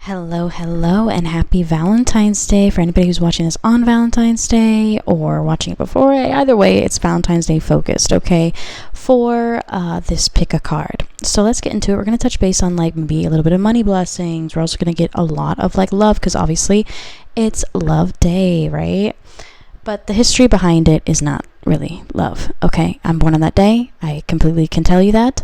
Hello, and happy Valentine's Day for anybody who's watching this on Valentine's Day or watching it before. Either way, it's Valentine's Day focused, okay, for this pick a card. So let's get into it. We're going to touch base on like maybe a little bit of money blessings. We're also going to get a lot of like love because obviously it's love day, right? But the history behind it is not really love, okay? I'm born on that day. I completely can tell you that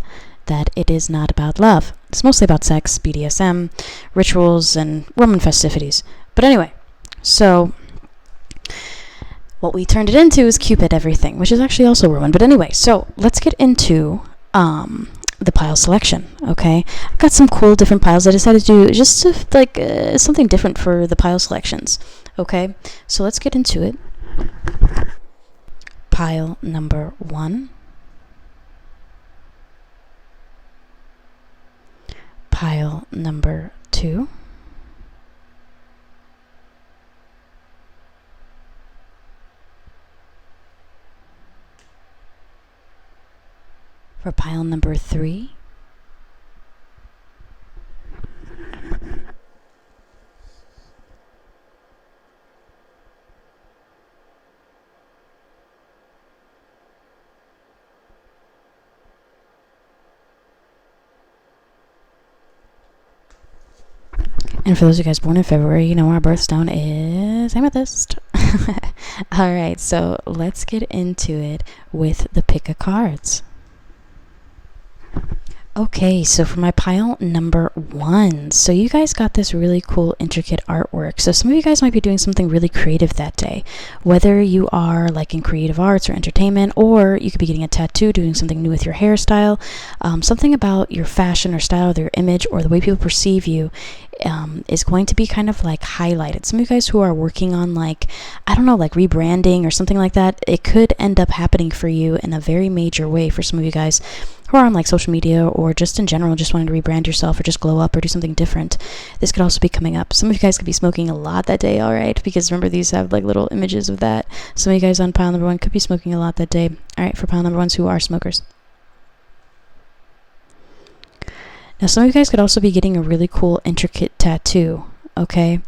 it is not about love. It's mostly about sex, BDSM, rituals, and Roman festivities. But anyway, so what we turned it into is Cupid everything, which is actually also Roman. But anyway, so let's get into the pile selection, okay? I've got some cool different piles I decided to do just to, like something different for the pile selections, okay? So let's get into it. Pile number 1. Pile number 2. For pile number 3. And for those of you guys born in February, you know our birthstone is Amethyst. Alright, so let's get into it with the pick of cards. Okay, so for my pile number 1, so you guys got this really cool intricate artwork. So some of you guys might be doing something really creative that day, whether you are like in creative arts or entertainment, or you could be getting a tattoo, doing something new with your hairstyle, something about your fashion or style, or your image, or the way people perceive you is going to be kind of like highlighted. Some of you guys who are working on like, I don't know, like rebranding or something like that, it could end up happening for you in a very major way for some of you guys who are on like social media or just in general just wanting to rebrand yourself or just glow up or do something different. This could also be coming up. Some of you guys could be smoking a lot that day, alright, because remember these have like little images of that. Some of you guys on pile number 1 could be smoking a lot that day. Alright, for pile number 1s who are smokers. Now some of you guys could also be getting a really cool intricate tattoo, okay?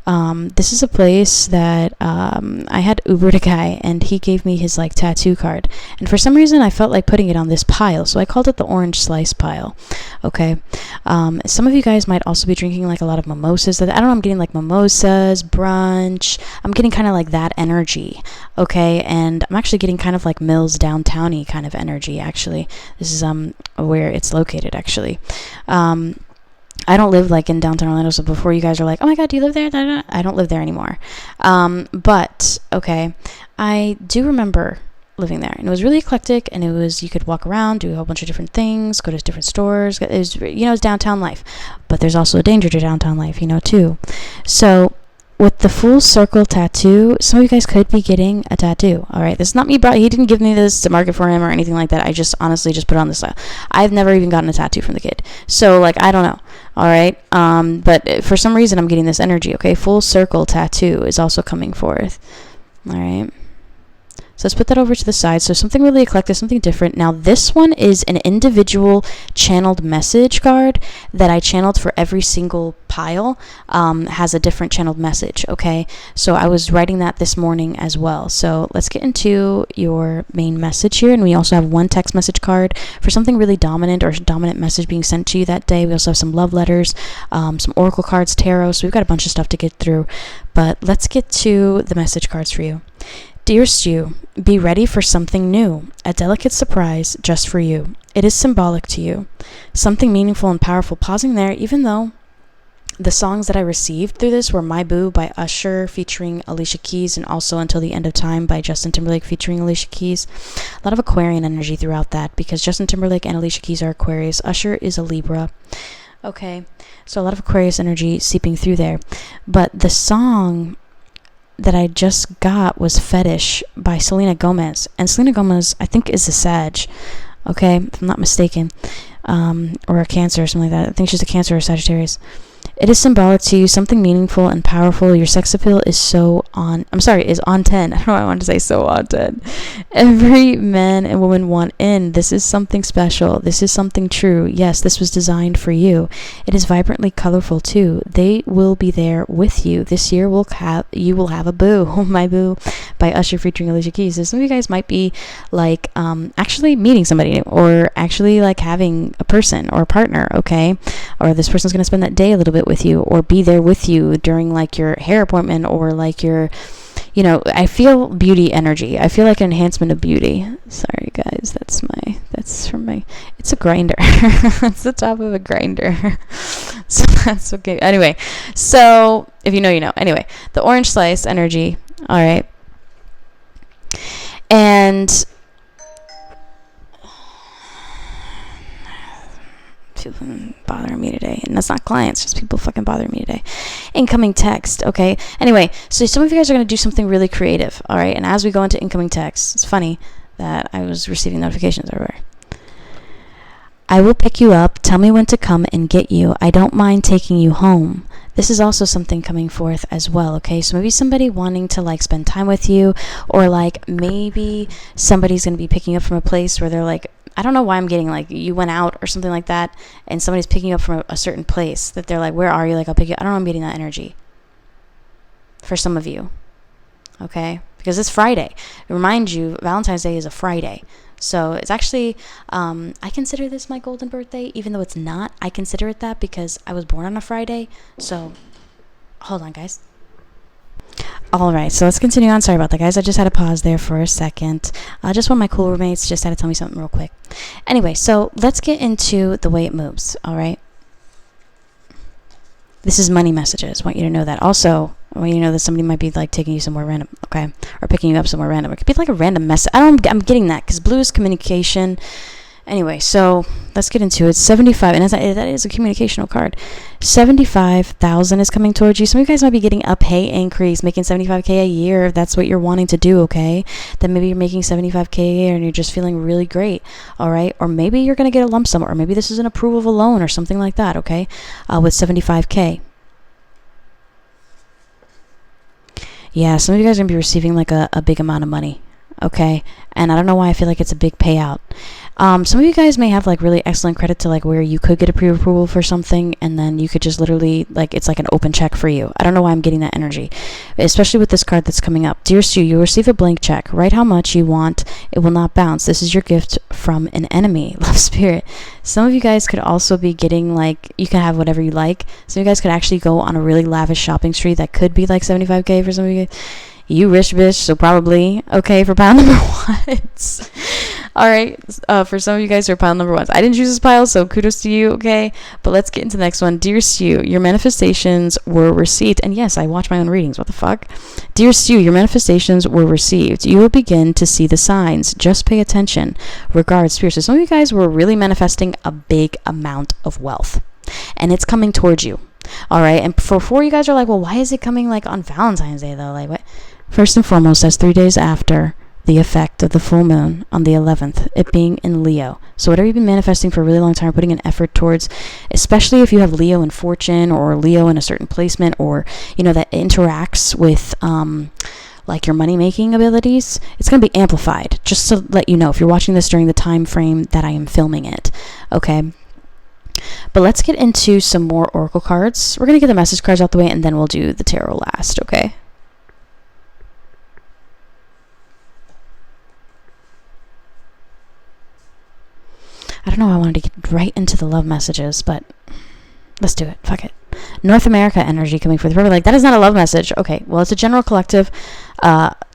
This is a place that I had Ubered a guy and he gave me his like tattoo card, and for some reason I felt like putting it on this pile, so I called it the orange slice pile, okay? Some of you guys might also be drinking like a lot of mimosas. I don't know, I'm getting like mimosas, brunch, I'm getting kind of like that energy, okay? And I'm actually getting kind of like Mills downtowny kind of energy, actually. This is where it's located, actually. I don't live like in downtown Orlando, so before you guys are like, oh my god, do you live there? I don't live there anymore. But okay, I do remember living there, and it was really eclectic, and it was, you could walk around, do a whole bunch of different things, go to different stores. It was, you know, it's downtown life, but there's also a danger to downtown life, you know, too. So with the full circle tattoo, some of you guys could be getting a tattoo. All right, this is not me. He didn't give me this to market for him or anything like that. I just honestly just put it on the side. I've never even gotten a tattoo from the kid, so like I don't know. All right, but for some reason I'm getting this energy. Okay, full circle tattoo is also coming forth. All right. So let's put that over to the side. So something really eclectic, something different. Now this one is an individual channeled message card that I channeled for every single pile. Has a different channeled message, okay? So I was writing that this morning as well. So let's get into your main message here. And we also have one text message card for something really dominant or dominant message being sent to you that day. We also have some love letters, some oracle cards, tarot. So we've got a bunch of stuff to get through. But let's get to the message cards for you. Dear Stu, be ready for something new, a delicate surprise just for you. It is symbolic to you. Something meaningful and powerful. Pausing there, even though the songs that I received through this were My Boo by Usher featuring Alicia Keys, and also Until the End of Time by Justin Timberlake featuring Alicia Keys. A lot of Aquarian energy throughout that because Justin Timberlake and Alicia Keys are Aquarius. Usher is a Libra. Okay, so a lot of Aquarius energy seeping through there. But the song that I just got was Fetish by Selena Gomez, and Selena Gomez I think is a Sag, okay, if I'm not mistaken, or a Cancer or something like that. I think she's a Cancer or Sagittarius. It is symbolic to you, something meaningful and powerful. Your sex appeal is is on 10. I don't know why I wanted to say so on 10. Every man and woman want in. This is something special. This is something true. Yes, this was designed for you. It is vibrantly colorful too. They will be there with you. This year you will have a boo. Oh, my boo, by Usher featuring Alicia Keys. So some of you guys might be like actually meeting somebody, or actually like having a person or a partner, okay? Or this person's going to spend that day a little bit with you, or be there with you during like your hair appointment, or like your, I feel beauty energy. I feel like an enhancement of beauty. Sorry guys, that's from my, it's a grinder. It's the top of a grinder. So that's okay. Anyway, so if you know, you know. Anyway, the orange slice energy. All right. And people bothering me today, and that's not clients, just people fucking bothering me today. Incoming text. Okay, anyway, so some of you guys are going to do something really creative. All right, and as we go into incoming text, it's funny that I was receiving notifications everywhere. I will pick you up. Tell me when to come and get you. I don't mind taking you home. This is also something coming forth as well, okay? So maybe somebody wanting to like spend time with you, or like maybe somebody's going to be picking up from a place where they're like, I don't know why I'm getting like you went out or something like that, and somebody's picking you up from a certain place that they're like, where are you? Like, I'll pick you. I don't know, I'm getting that energy for some of you, okay? Because it's Friday. Remind you, Valentine's Day is a Friday. So it's actually, I consider this my golden birthday, even though it's not. I consider it that because I was born on a Friday. So, hold on, guys. All right, so let's continue on. Sorry about that, guys. I just had to pause there for a second. Just one of my cool roommates just had to tell me something real quick. Anyway, so let's get into the way it moves, all right? This is money messages. I want you to know that. Also, I want you to know that somebody might be like taking you somewhere random, okay? Or picking you up somewhere random. It could be like a random message. I'm getting that because blue is communication. Anyway, so let's get into it. 75, and that is a communicational card. 75,000 is coming towards you. Some of you guys might be getting a pay increase, making 75K a year if that's what you're wanting to do, okay? Then maybe you're making 75K a year and you're just feeling really great, all right? Or maybe you're going to get a lump sum, or maybe this is an approval of a loan or something like that, okay? With 75K. Yeah, some of you guys are going to be receiving like a big amount of money, okay? And I don't know why I feel like it's a big payout. Some of you guys may have like really excellent credit to like where you could get a pre-approval for something, and then you could just literally like, it's like an open check for you. I don't know why I'm getting that energy, especially with this card that's coming up. Dear Sue, you'll receive a blank check. Write how much you want. It will not bounce. This is your gift from an enemy. Love, Spirit. Some of you guys could also be getting like, you can have whatever you like. Some of you guys could actually go on a really lavish shopping spree that could be like 75K for some of you guys. You rich bitch, so probably okay for pile number ones. All right, for some of you guys who are pile number ones, I didn't choose this pile, so kudos to you, okay? But let's get into the next one. Dear Stu, your manifestations were received. And yes, I watch my own readings. What the fuck? Dear Stu, your manifestations were received. You will begin to see the signs. Just pay attention. Regards, Spirit. So some of you guys were really manifesting a big amount of wealth, and it's coming towards you. All right, and for you guys are like, well, why is it coming like on Valentine's Day though? Like, what? First and foremost, that's 3 days after the effect of the full moon on the 11th, it being in Leo. So whatever you've been manifesting for a really long time, putting an effort towards, especially if you have Leo in fortune or Leo in a certain placement, or, you know, that interacts with, like your money-making abilities, it's going to be amplified. Just to let you know, if you're watching this during the time frame that I am filming it, okay? But let's get into some more oracle cards. We're going to get the message cards out the way, and then we'll do the tarot last, okay? I don't know why I wanted to get right into the love messages, but let's do it. Fuck it. North America energy coming forth. Probably like, that is not a love message. Okay, well, it's a general collective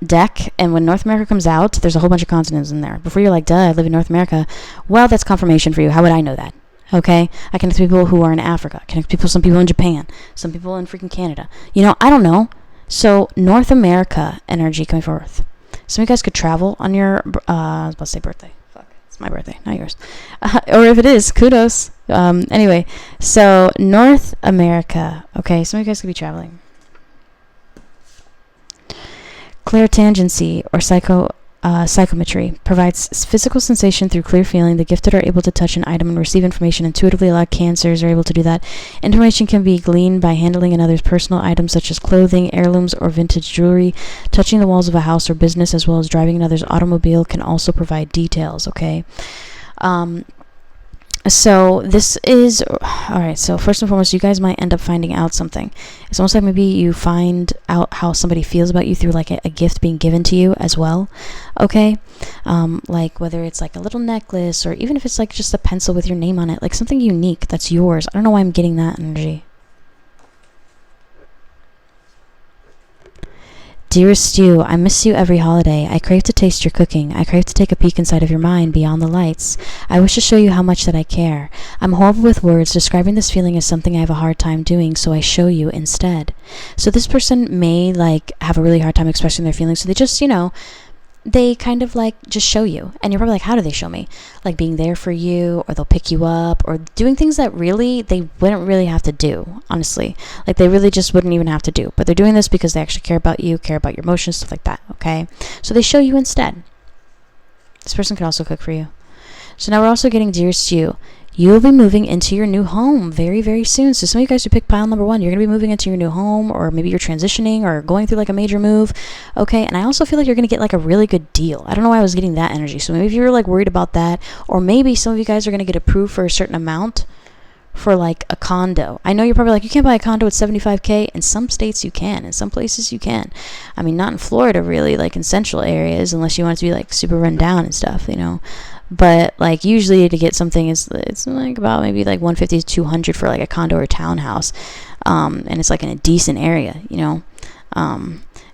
deck, and when North America comes out, there's a whole bunch of continents in there. Before you're like, duh, I live in North America. Well, that's confirmation for you. How would I know that? Okay, I connect people who are in Africa. I connect some people in Japan, some people in freaking Canada. You know, I don't know. So North America energy coming forth. Some of you guys could travel on your, I was about to say birthday. My birthday, not yours. Or if it is, kudos. Anyway, so North America. Okay, some of you guys could be traveling. Clairtangency or Psychometry provides physical sensation through clear feeling. The gifted are able to touch an item and receive information intuitively. A lot of cancers are able to do that. Information can be gleaned by handling another's personal items such as clothing, heirlooms, or vintage jewelry. Touching the walls of a house or business as well as driving another's automobile can also provide details, okay? So this is all right. So first and foremost, you guys might end up finding out something. It's almost like maybe you find out how somebody feels about you through like a gift being given to you as well. Okay, like whether it's like a little necklace or even if it's like just a pencil with your name on it, like something unique that's yours. I don't know why I'm getting that energy. Dearest you, I miss you every holiday. I crave to taste your cooking. I crave to take a peek inside of your mind beyond the lights. I wish to show you how much that I care. I'm horrible with words. Describing this feeling is something I have a hard time doing, so I show you instead. So this person may like have a really hard time expressing their feelings, so they just, they kind of like just show you, and you're probably like, how do they show me? Like being there for you, or they'll pick you up, or doing things that really they wouldn't really have to do, honestly. Like they really just wouldn't even have to do, but they're doing this because they actually care about you, care about your emotions, stuff like that. Okay, so they show you instead. This person could also cook for you. So now we're also getting dearest you. You will be moving into your new home very, very soon. So some of you guys who picked pile number 1, you're going to be moving into your new home, or maybe you're transitioning or going through like a major move. Okay, and I also feel like you're going to get like a really good deal. I don't know why I was getting that energy. So maybe if you were like worried about that, or maybe some of you guys are going to get approved for a certain amount for like a condo. I know you're probably like, you can't buy a condo at $75K. In some states you can. In some places you can. I mean, not in Florida really, like in central areas, unless you want it to be like super run down and stuff, But like usually to get something it's like about maybe like 150 to 200 for like a condo or townhouse, and it's like in a decent area,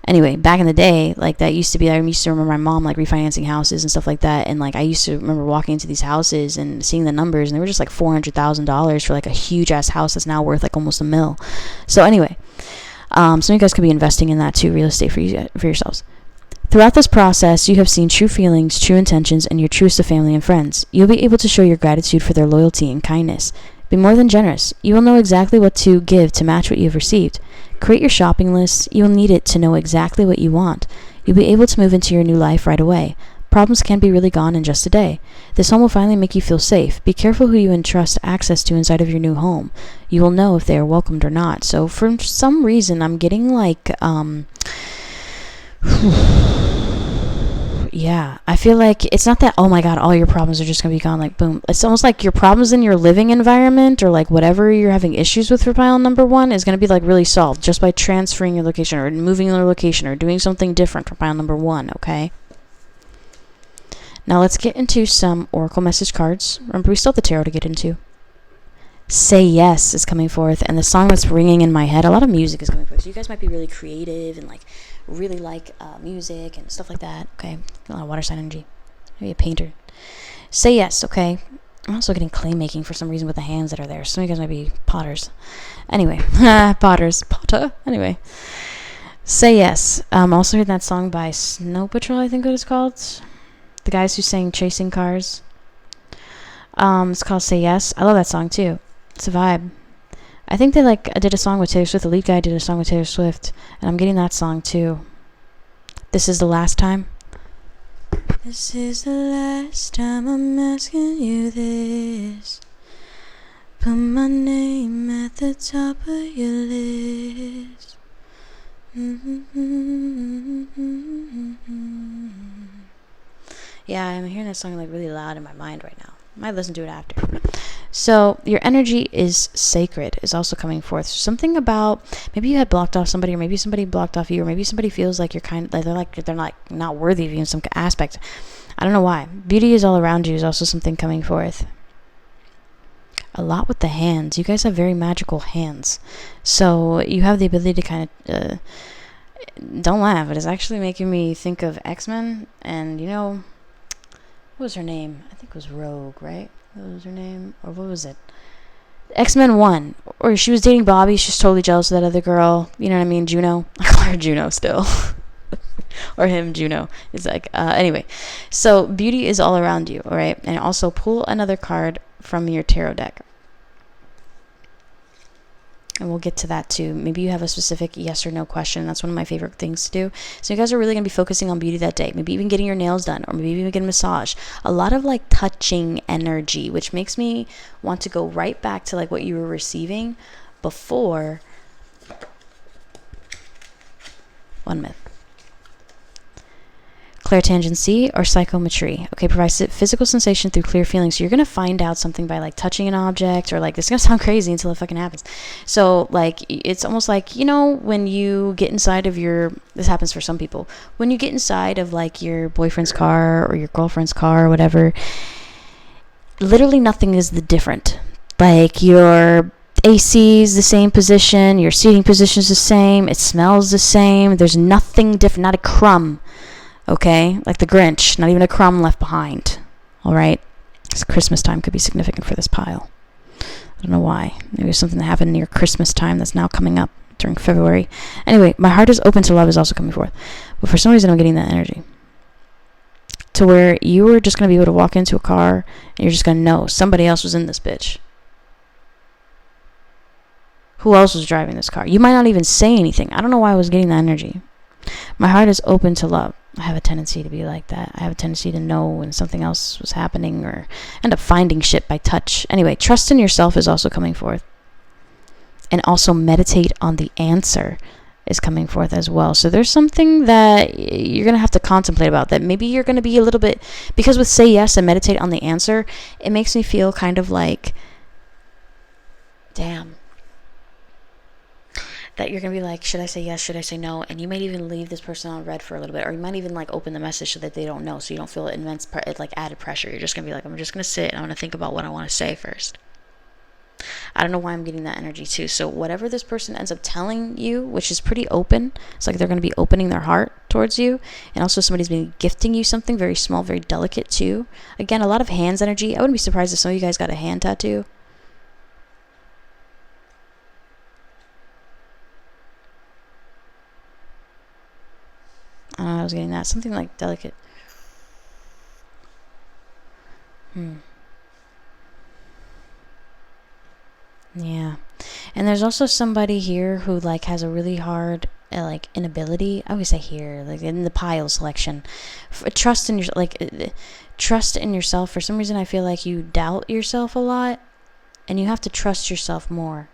Anyway, back in the day, like that used to be, I used to remember my mom like refinancing houses and stuff like that, and like I used to remember walking into these houses and seeing the numbers, and they were just like $400,000 for like a huge ass house that's now worth like almost $1 million. So anyway, some of you guys could be investing in that too, real estate for yourselves. Throughout this process, you have seen true feelings, true intentions, and your truest of family and friends. You'll be able to show your gratitude for their loyalty and kindness. Be more than generous. You will know exactly what to give to match what you have received. Create your shopping list. You will need it to know exactly what you want. You'll be able to move into your new life right away. Problems can be really gone in just a day. This home will finally make you feel safe. Be careful who you entrust access to inside of your new home. You will know if they are welcomed or not. So for some reason, I'm getting like, yeah, I feel like it's not that, oh my god, all your problems are just going to be gone, like boom. It's almost like your problems in your living environment, or like whatever you're having issues with for pile number 1 is going to be like really solved just by transferring your location or moving your location or doing something different for pile number 1, okay? Now let's get into some oracle message cards. Remember, we still have the tarot to get into. Say Yes is coming forth, and the song that's ringing in my head, a lot of music is coming forth. So you guys might be really creative and like really like music and stuff like that. Okay, a lot of water sign energy. Maybe a painter. Say yes. Okay, I'm also getting clay making for some reason with the hands that are there. Some of you guys might be potters. Anyway, potter. Anyway, Say Yes. Also heard that song by Snow Patrol, I think what it's called. The guys who sang Chasing Cars. It's called Say Yes. I love that song too. It's a vibe. I think they like did a song with Taylor Swift. The lead guy did a song with Taylor Swift, and I'm getting that song too. This is the last time. This is the last time I'm asking you this. Put my name at the top of your list. Yeah, I'm hearing that song like really loud in my mind right now. I might listen to it after. So your energy is sacred is also coming forth. Something about maybe you had blocked off somebody, or maybe somebody blocked off you, or maybe somebody feels like you're kind of they're not worthy of you in some aspect. I don't know why. Beauty is all around you is also something coming forth. A lot with the hands. You guys have very magical hands, so you have the ability to kind of don't laugh, but it's actually making me think of X-Men, and what was her name? I think it was Rogue, right? What was her name? Or what was it? X-Men 1. Or she was dating Bobby. She's totally jealous of that other girl. You know what I mean? Juno. I call her Juno still. Or him, Juno. It's like, anyway. So, beauty is all around you, all right? And also pull another card from your tarot deck. And we'll get to that too. Maybe you have a specific yes or no question. That's one of my favorite things to do. So you guys are really going to be focusing on beauty that day. Maybe even getting your nails done, or maybe even getting a massage. A lot of like touching energy, which makes me want to go right back to like what you were receiving before. One myth. Clairtangency or psychometry. Okay, provides physical sensation through clear feelings. So you're going to find out something by like touching an object, or like, this is going to sound crazy until it fucking happens. So like, it's almost like, you know, when you get inside of this happens for some people, when you get inside of like your boyfriend's car or your girlfriend's car or whatever, literally nothing is the different. Like your AC is the same position, your seating position is the same, it smells the same, there's nothing different, not a crumb. Okay, like the Grinch, not even a crumb left behind. All right, it's Christmas time could be significant for this pile. I don't know why. Maybe it's something that happened near Christmas time that's now coming up during February. Anyway, my heart is open to love is also coming forth, but for some reason I'm getting that energy to where you are just going to be able to walk into a car and you're just going to know somebody else was in this bitch. Who else was driving this car? You might not even say anything. I don't know why I was getting that energy. My heart is open to love. I have a tendency to be like that. I have a tendency to know when something else was happening, or end up finding shit by touch. Anyway, trust in yourself is also coming forth. And also meditate on the answer is coming forth as well. So there's something that you're going to have to contemplate about, that maybe you're going to be a little bit, because with say yes and meditate on the answer, it makes me feel kind of like, damn. That you're going to be like, should I say yes? Should I say no? And you might even leave this person on red for a little bit. Or you might even like open the message so that they don't know. So you don't feel immense, like added pressure. You're just going to be like, I'm just going to sit and I'm going to think about what I want to say first. I don't know why I'm getting that energy too. So whatever this person ends up telling you, which is pretty open, it's like they're going to be opening their heart towards you. And also somebody's been gifting you something very small, very delicate too. Again, a lot of hands energy. I wouldn't be surprised if some of you guys got a hand tattoo. I was getting that. Something like delicate. Yeah. And there's also somebody here who like has a really hard like inability. I always say here, like in the pile selection. Trust in your trust in yourself. For some reason I feel like you doubt yourself a lot, and you have to trust yourself more.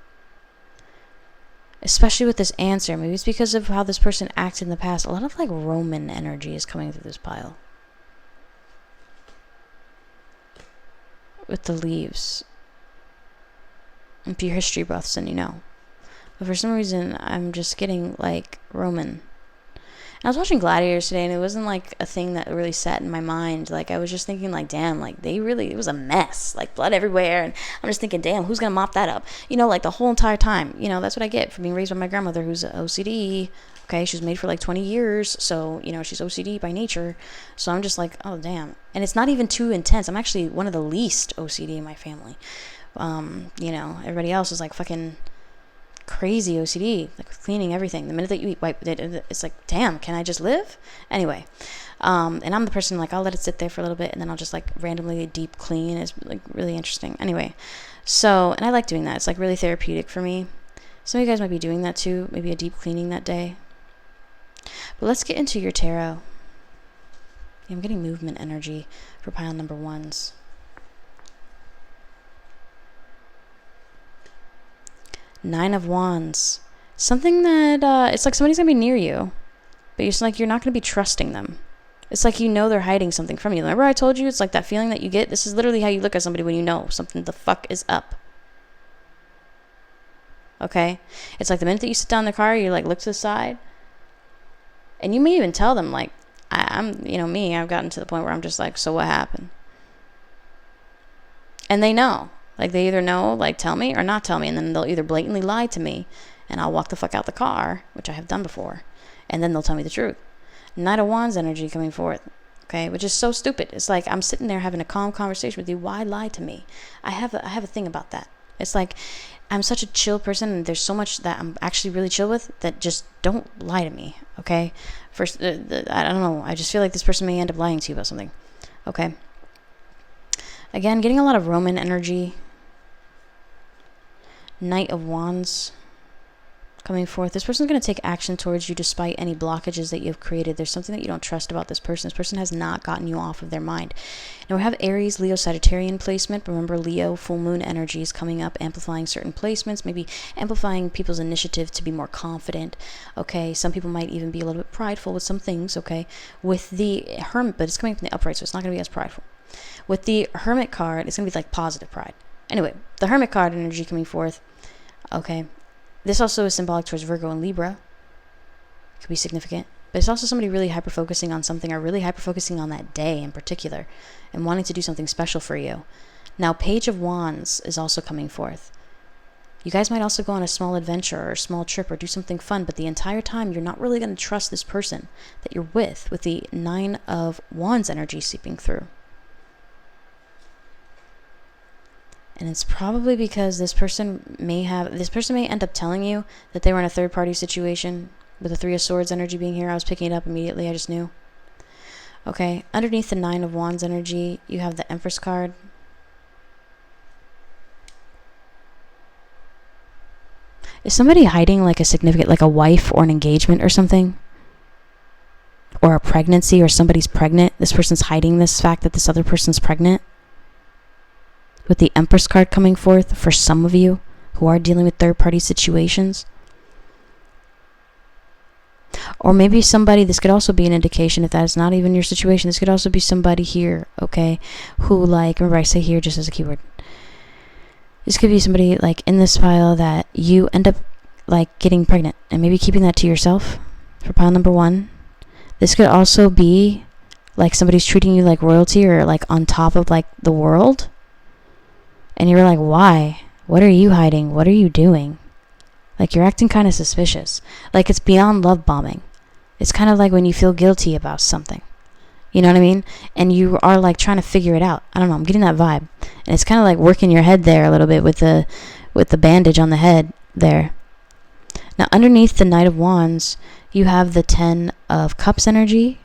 Especially with this answer. Maybe it's because of how this person acted in the past. A lot of like Roman energy is coming through this pile. With the leaves. If you're history buffs, then you know. But for some reason, I'm just getting like Roman. And I was watching Gladiators today, and it wasn't like a thing that really sat in my mind. Like I was just thinking like, damn, like it was a mess, like blood everywhere. And I'm just thinking, damn, who's gonna mop that up? You know, like the whole entire time. You know, that's what I get from being raised by my grandmother, who's OCD. Okay, she was made for like 20 years, so you know she's OCD by nature. So I'm just like, oh damn. And it's not even too intense. I'm actually one of the least OCD in my family. You know, everybody else is like fucking crazy OCD, like cleaning everything. The minute that you eat, wipe it. It's like, damn, can I just live? Anyway, and I'm the person like I'll let it sit there for a little bit, and then I'll just like randomly deep clean. It's like really interesting. Anyway, so and I like doing that. It's like really therapeutic for me. Some of you guys might be doing that too. Maybe a deep cleaning that day. But let's get into your tarot. I'm getting movement energy for pile number ones. Nine of Wands. Something that, it's like somebody's going to be near you, but it's like you're not going to be trusting them. It's like you know they're hiding something from you. Remember I told you, it's like that feeling that you get? This is literally how you look at somebody when you know something the fuck is up. Okay? It's like the minute that you sit down in the car, you like look to the side, and you may even tell them like, I'm, you know, me, I've gotten to the point where I'm just like, so what happened? And they know. Like, they either know, like, tell me or not tell me. And then they'll either blatantly lie to me, and I'll walk the fuck out the car, which I have done before. And then they'll tell me the truth. Knight of Wands energy coming forth. Okay, which is so stupid. It's like I'm sitting there having a calm conversation with you. Why lie to me? I have a thing about that. It's like I'm such a chill person, and there's so much that I'm actually really chill with that just don't lie to me. Okay, first, I don't know. I just feel like this person may end up lying to you about something. Okay. Again, getting a lot of Roman energy. Knight of Wands. coming forth. This person's going to take action towards you despite any blockages that you've created. There's something that you don't trust about this person. This person has not gotten you off of their mind. Now we have Aries, Leo, Sagittarian placement. Remember, Leo, full moon energy is coming up, amplifying certain placements, maybe amplifying people's initiative to be more confident. Okay, some people might even be a little bit prideful with some things. Okay, with the Hermit, but it's coming from the upright, so it's not going to be as prideful. With the Hermit card, it's going to be like positive pride. Anyway, the Hermit card energy coming forth. Okay. This also is symbolic towards Virgo and Libra. Could be significant. But it's also somebody really hyper-focusing on something, or really hyper-focusing on that day in particular, and wanting to do something special for you. Now, Page of Wands is also coming forth. You guys might also go on a small adventure or a small trip or do something fun, but the entire time you're not really going to trust this person that you're with the Nine of Wands energy seeping through. And it's probably because this person may end up telling you that they were in a third-party situation. With the Three of Swords energy being here, I was picking it up immediately. I just knew. Okay, underneath the Nine of Wands energy, you have the Empress card. Is somebody hiding like a significant, like a wife or an engagement or something? Or a pregnancy, or somebody's pregnant? This person's hiding this fact that this other person's pregnant? With the Empress card coming forth for some of you who are dealing with third-party situations. Or maybe somebody, this could also be an indication, if that is not even your situation, this could also be somebody here, okay, who, like, remember I say here just as a keyword. This could be somebody, like, in this pile that you end up, like, getting pregnant and maybe keeping that to yourself for pile number 1. This could also be, like, somebody's treating you like royalty or, like, on top of, like, the world. And you're like, why? What are you hiding? What are you doing? Like, you're acting kind of suspicious. Like, it's beyond love bombing. It's kind of like when you feel guilty about something. You know what I mean? And you are, like, trying to figure it out. I don't know. I'm getting that vibe. And it's kind of like working your head there a little bit with the bandage on the head there. Now, underneath the Knight of Wands, you have the Ten of Cups energy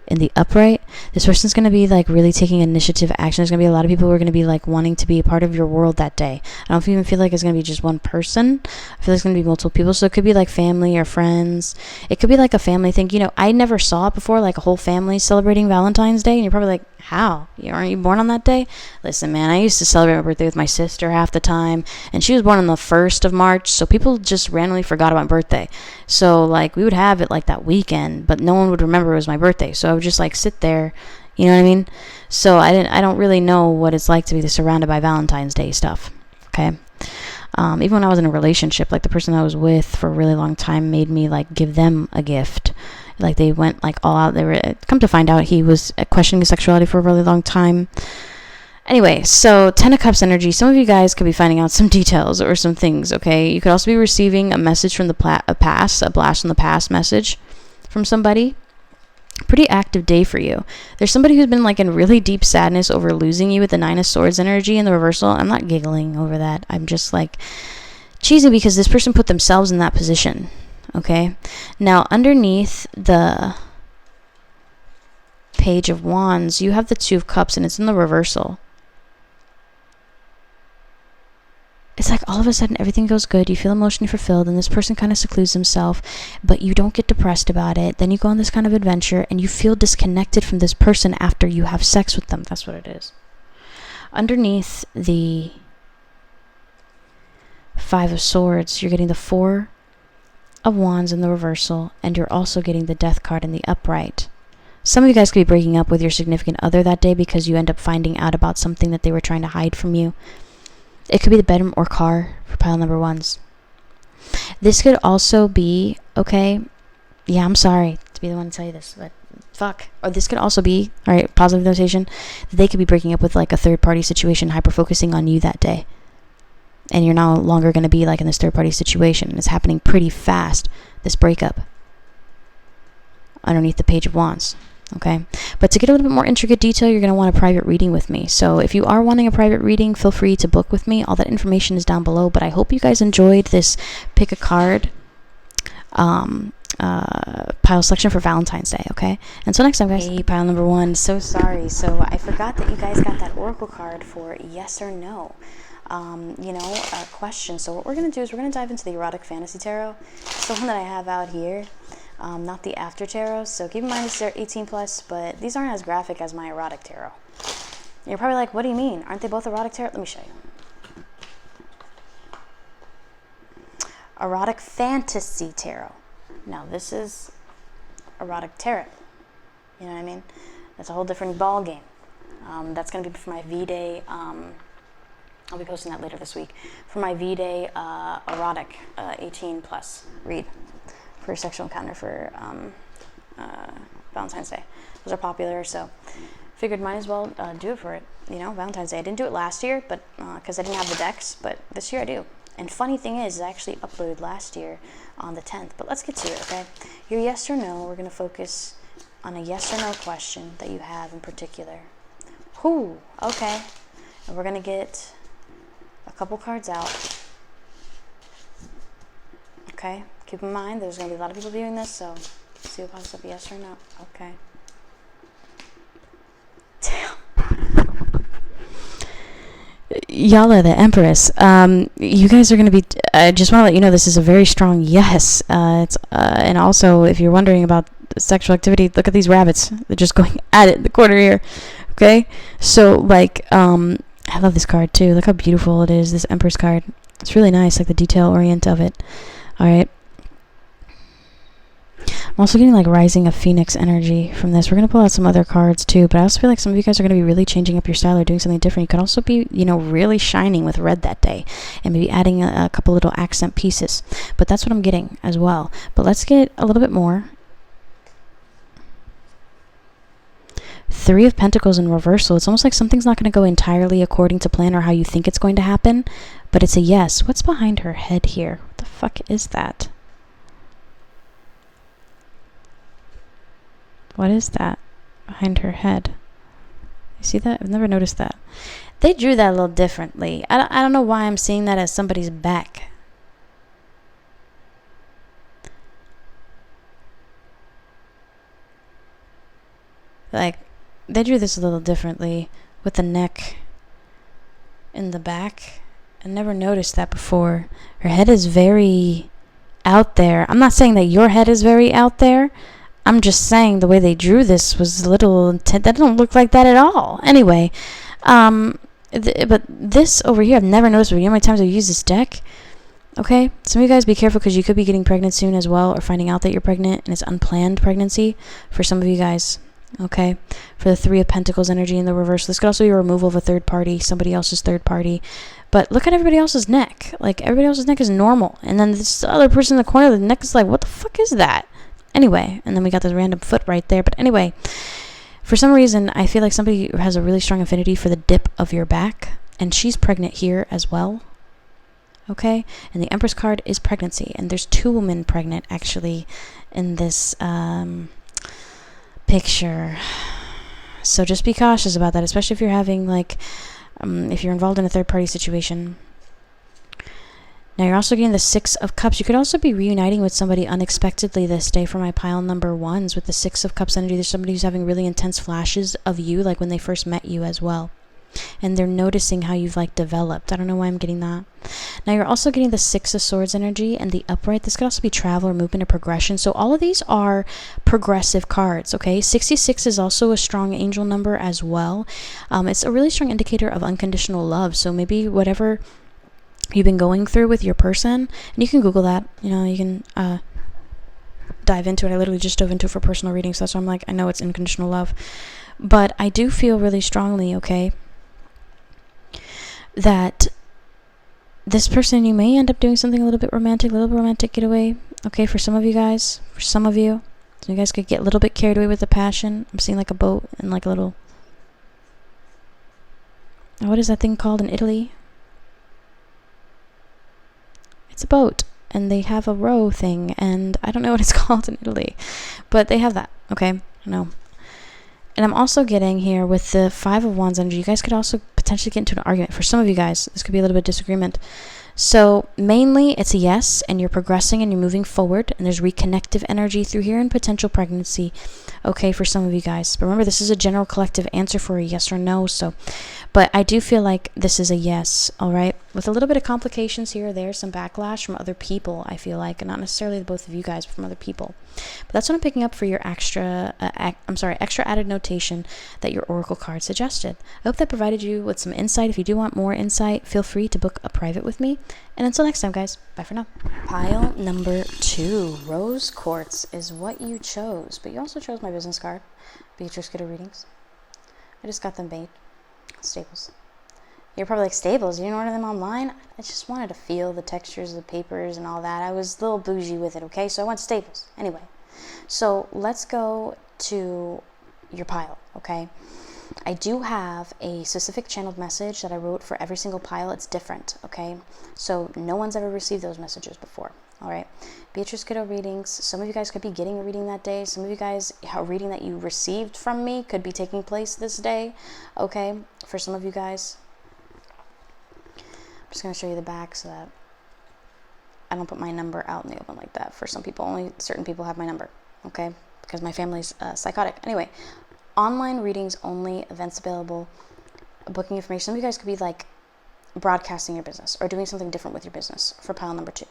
in the upright. This person's going to be, like, really taking initiative action. There's going to be a lot of people who are going to be, like, wanting to be a part of your world that day. I don't even feel like it's going to be just one person. I feel like it's going to be multiple people. So it could be, like, family or friends. It could be, like, a family thing. You know, I never saw it before, like, a whole family celebrating Valentine's Day. And you're probably like, how? Aren't you born on that day? Listen, man, I used to celebrate my birthday with my sister half the time. And she was born on the 1st of March. So people just randomly forgot about my birthday. So, like, we would have it, like, that weekend. But no one would remember it was my birthday. So I would just, like, sit there. You know what I mean? So I don't really know what it's like to be surrounded by Valentine's Day stuff. Okay? Even when I was in a relationship, like, the person I was with for a really long time made me, like, give them a gift. Like, they went, like, all out. They were, come to find out, he was questioning his sexuality for a really long time. Anyway, so Ten of Cups energy. Some of you guys could be finding out some details or some things, okay? You could also be receiving a message from the past, a blast from the past message from somebody. Pretty active day for you. There's somebody who's been, like, in really deep sadness over losing you with the Nine of Swords energy in the reversal. I'm not giggling over that. I'm just, like, cheesy because this person put themselves in that position. Okay? Now, underneath the Page of Wands, you have the Two of Cups, and it's in the reversal. It's like all of a sudden everything goes good. You feel emotionally fulfilled, and this person kind of secludes himself, but you don't get depressed about it. Then you go on this kind of adventure, and you feel disconnected from this person after you have sex with them. That's what it is. Underneath the Five of Swords, you're getting the Four of Wands in the reversal, and you're also getting the Death card in the upright. Some of you guys could be breaking up with your significant other that day because you end up finding out about something that they were trying to hide from you. It could be the bedroom or car for pile number 1s. This could also be, okay, yeah, I'm sorry to be the one to tell you this, but fuck. Or this could also be, all right, positive notation, that they could be breaking up with, like, a third-party situation, hyper-focusing on you that day. And you're no longer going to be, like, in this third-party situation. It's happening pretty fast, this breakup, underneath the Page of Wands. Okay, but to get a little bit more intricate detail, you're going to want a private reading with me. So if you are wanting a private reading, feel free to book with me. All that information is down below. But I hope you guys enjoyed this pick a card pile selection for Valentine's Day. Okay, until next time, guys. Hey, pile number 1. So sorry. So I forgot that you guys got that oracle card for yes or no. questions. So what we're going to do is we're going to dive into the Erotic Fantasy Tarot. It's the one that I have out here, not the After Tarot. So keep in mind this is 18 plus, but these aren't as graphic as my Erotic Tarot. You're probably like, what do you mean? Aren't they both Erotic Tarot? Let me show you. Erotic Fantasy Tarot. Now this is Erotic Tarot. You know what I mean? That's a whole different ball game. That's going to be for my V-Day. I'll be posting that later this week. For my V-Day erotic 18 plus read for sexual encounter for Valentine's Day. Those are popular, so figured might as well do it for it. Valentine's Day. I didn't do it last year, but because I didn't have the decks, but this year I do. And funny thing is, I actually uploaded last year on the 10th. But let's get to it, okay? Your yes or no, we're going to focus on a yes or no question that you have in particular. Whoo, okay. And we're going to get a couple cards out. Okay, keep in mind, there's going to be a lot of people viewing this, so see what pops up, yes or no. Okay. Damn. Y'all are the Empress. You guys are going to be, I just want to let you know this is a very strong yes. And also, if you're wondering about sexual activity, look at these rabbits. They're just going at it in the corner here. Okay? So, like, I love this card too. Look how beautiful it is, this Empress card. It's really nice, like the detail orient of it. Alright. I'm also getting like Rising of Phoenix energy from this. We're going to pull out some other cards too, but I also feel like some of you guys are going to be really changing up your style or doing something different. You could also be, really shining with red that day and maybe adding a couple little accent pieces. But that's what I'm getting as well. But let's get a little bit more. Three of Pentacles in reversal. It's almost like something's not going to go entirely according to plan or how you think it's going to happen, but it's a yes. What's behind her head here? What the fuck is that? What is that behind her head? You see that? I've never noticed that. They drew that a little differently. I don't know why I'm seeing that as somebody's back. Like, they drew this a little differently with the neck in the back. I never noticed that before. Her head is very out there. I'm not saying that your head is very out there. I'm just saying the way they drew this was a little that don't look like that at all. Anyway, but this over here I've never noticed. You know how many times I've used this deck? Okay, some of you guys be careful because you could be getting pregnant soon as well, or finding out that you're pregnant and it's unplanned pregnancy for some of you guys. Okay, for the Three of Pentacles energy in the reverse. This could also be a removal of a third party, somebody else's third party. But look at everybody else's neck. Like, everybody else's neck is normal. And then this other person in the corner, the neck is like, what the fuck is that? Anyway, and then we got this random foot right there. But anyway, for some reason, I feel like somebody has a really strong affinity for the dip of your back. And she's pregnant here as well. Okay? And the Empress card is pregnancy. And there's two women pregnant, actually, in this picture. So just be cautious about that, especially if you're having, like, if you're involved in a third-party situation. Now, you're also getting the Six of Cups. You could also be reuniting with somebody unexpectedly this day for my pile number ones with the Six of Cups energy. There's somebody who's having really intense flashes of you, like when they first met you as well. And they're noticing how you've, like, developed. I don't know why I'm getting that. Now, you're also getting the Six of Swords energy and the Upright. This could also be travel or movement or progression. So all of these are progressive cards, okay? 66 is also a strong angel number as well. It's a really strong indicator of unconditional love. So maybe whatever you've been going through with your person, and you can Google that, you can dive into it. I literally just dove into it for personal readings, so that's why I'm like, I know it's unconditional love. But I do feel really strongly, okay, that this person, you may end up doing something a little bit romantic getaway, okay, for some of you guys, for some of you. So you guys could get a little bit carried away with the passion. I'm seeing like a boat and like a little, what is that thing called in Italy? It's a boat, and they have a row thing, and I don't know what it's called in Italy, but they have that, okay? I know. And I'm also getting here with the Five of Wands energy, you guys could also potentially get into an argument. For some of you guys, this could be a little bit of disagreement. So mainly it's a yes, and you're progressing and you're moving forward, and there's reconnective energy through here and potential pregnancy, okay, for some of you guys. But remember, this is a general collective answer for a yes or no. So, but I do feel like this is a yes, all right, with a little bit of complications here or there, some backlash from other people, I feel like, and not necessarily both of you guys, but from other people. But that's what I'm picking up for your extra added notation that your oracle card suggested. I hope that provided you with some insight. If you do want more insight, feel free to book a private with me. And until next time, guys, bye for now. Pile number 2, rose quartz is what you chose, but you also chose my business card, Beatrix Kiddo Readings. I just got them made. Staples. You're probably like, Staples? You didn't order them online? I just wanted to feel the textures of the papers and all that. I was a little bougie with it, okay? So I went Staples. Anyway, so let's go to your pile, okay? I do have a specific channeled message that I wrote for every single pile. It's different, okay? So no one's ever received those messages before, all right? Beatrix Kiddo Readings. Some of you guys could be getting a reading that day. Some of you guys, a reading that you received from me could be taking place this day, okay? For some of you guys. I'm just going to show you the back so that I don't put my number out in the open like that. For some people, only certain people have my number, okay? Because my family's psychotic. Anyway, online readings only, events available, booking information. Some of you guys could be like broadcasting your business or doing something different with your business for pile number 2,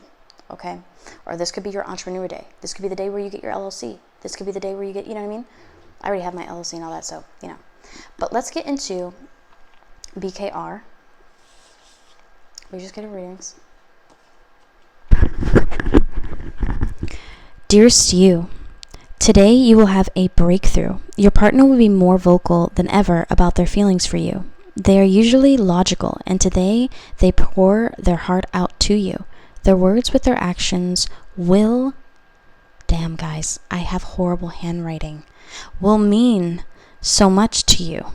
okay? Or this could be your entrepreneur day. This could be the day where you get your LLC. This could be the day where you get, you know what I mean? I already have my LLC and all that, so, you know. But let's get into BKR. We just get a readings. Dearest you, today you will have a breakthrough. Your partner will be more vocal than ever about their feelings for you. They are usually logical, and today they pour their heart out to you. Their words with their actions will, damn guys, I have horrible handwriting, will mean so much to you.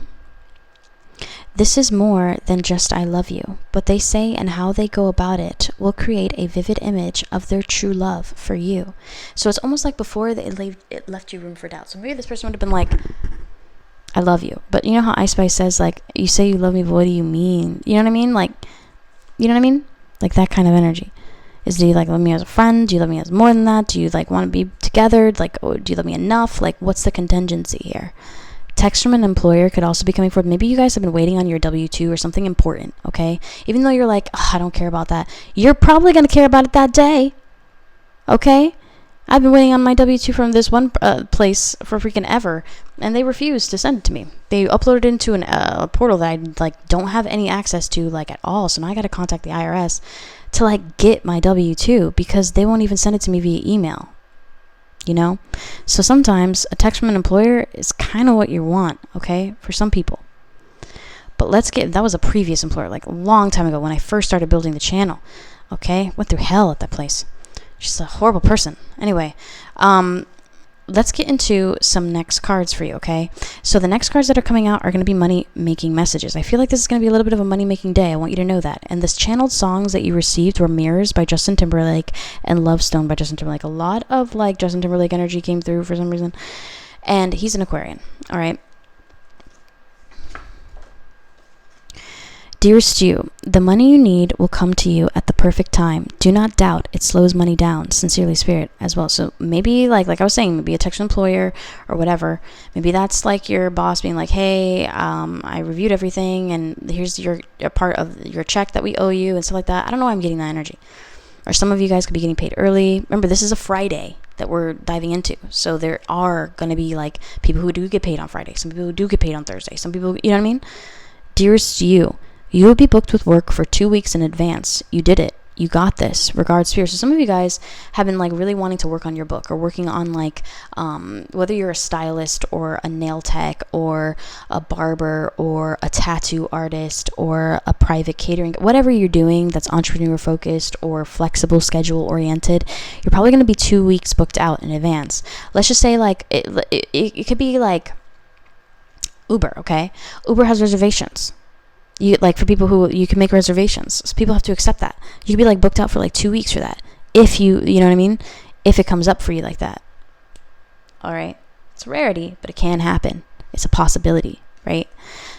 This is more than just I love you. What they say and how they go about it will create a vivid image of their true love for you. So it's almost like before it left you room for doubt. So maybe this person would have been like, I love you. But you know how Ice Spice says, like, you say you love me, but what do you mean? You know what I mean? Like, you know what I mean? Like that kind of energy. Is, do you like love me as a friend? Do you love me as more than that? Do you like want to be together? Like, oh, do you love me enough? Like, what's the contingency here? Text from an employer could also be coming forward. Maybe you guys have been waiting on your W-2 or something important, okay? Even though you're like, I don't care about that. You're probably going to care about it that day, okay? I've been waiting on my W-2 from this one place for freaking ever, and they refused to send it to me. They uploaded it into a portal that I like don't have any access to like at all, so now I got to contact the IRS to like get my W-2 because they won't even send it to me via email. You know? So sometimes a text from an employer is kind of what you want, okay? For some people. But that was a previous employer, like a long time ago when I first started building the channel, okay? Went through hell at that place. She's a horrible person. Anyway, let's get into some next cards for you, okay? So the next cards that are coming out are going to be money-making messages. I feel like this is going to be a little bit of a money-making day. I want you to know that. And this channeled songs that you received were Mirrors by Justin Timberlake and Love Stone by Justin Timberlake. A lot of, like, Justin Timberlake energy came through for some reason. And he's an Aquarian, all right? Dearest you, the money you need will come to you at the perfect time. Do not doubt. It slows money down. Sincerely, Spirit, as well. So maybe, like I was saying, maybe a text employer or whatever. Maybe that's like your boss being like, hey, I reviewed everything, and here's a part of your check that we owe you and stuff like that. I don't know why I'm getting that energy. Or some of you guys could be getting paid early. Remember, this is a Friday that we're diving into. So there are going to be, like, people who do get paid on Friday. Some people who do get paid on Thursday. Some people, you know what I mean? Dearest you, you will be booked with work for 2 weeks in advance. You did it. You got this. Regards, Spirit. So some of you guys have been like really wanting to work on your book or working on like whether you're a stylist or a nail tech or a barber or a tattoo artist or a private catering, whatever you're doing that's entrepreneur focused or flexible schedule oriented, you're probably going to be 2 weeks booked out in advance. Let's just say like it could be like Uber, okay? Uber has reservations. You like for people who you can make reservations, so people have to accept that. You could be like booked out for like 2 weeks for that, if you know what I mean, if it comes up for you like that. All right, it's a rarity, but it can happen. It's a possibility, right?